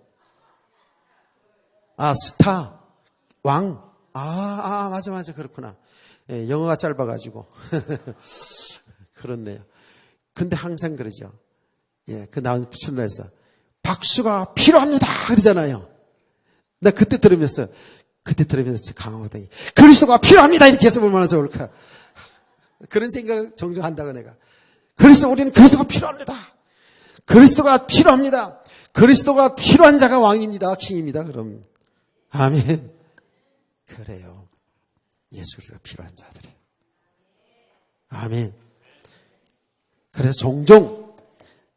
[SPEAKER 1] 스타. 왕. 맞아. 그렇구나. 영어가 짧아가지고. 그렇네요. 근데 항상 그러죠. 그 나온 출로에서 박수가 필요합니다. 그러잖아요. 나 그때 들으면서 강하거든요. 그리스도가 필요합니다. 이렇게 해서 얼마나 좋을까. 그런 생각을 종종 한다고 내가. 우리는 그리스도가 필요합니다. 그리스도가 필요합니다. 그리스도가 필요한 자가 왕입니다. 킹입니다. 그럼. 아멘. 그래요. 예수 그리스도가 필요한 자들이에요. 아멘. 그래서 종종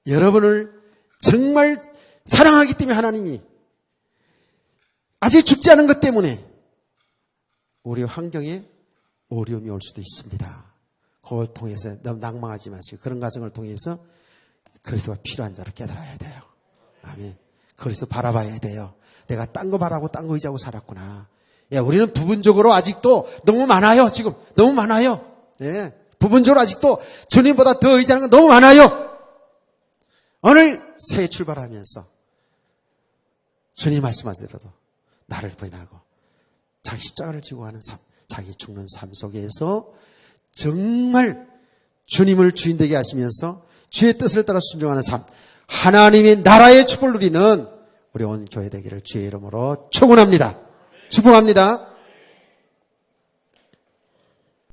[SPEAKER 1] 여러분을 정말 사랑하기 때문에 하나님이 아직 죽지 않은 것 때문에 우리 환경에 어려움이 올 수도 있습니다. 그걸 통해서 너무 낭망하지 마시고 그런 과정을 통해서 그리스도가 필요한 자를 깨달아야 돼요. 아멘. 그리스도 바라봐야 돼요. 내가 딴 거 바라고 딴 거 의지하고 살았구나. 우리는 부분적으로 아직도 너무 많아요. 지금 너무 많아요. 부분적으로 아직도 주님보다 더 의지하는 건 너무 많아요. 오늘 새 출발하면서 주님 말씀하시더라도 나를 부인하고 자기 십자가를 지고 하는 삶, 자기 죽는 삶 속에서 정말 주님을 주인 되게 하시면서 주의 뜻을 따라 순종하는 삶, 하나님의 나라의 축복을 누리는 우리 온 교회 되기를 주의 이름으로 축원합니다. 축복합니다.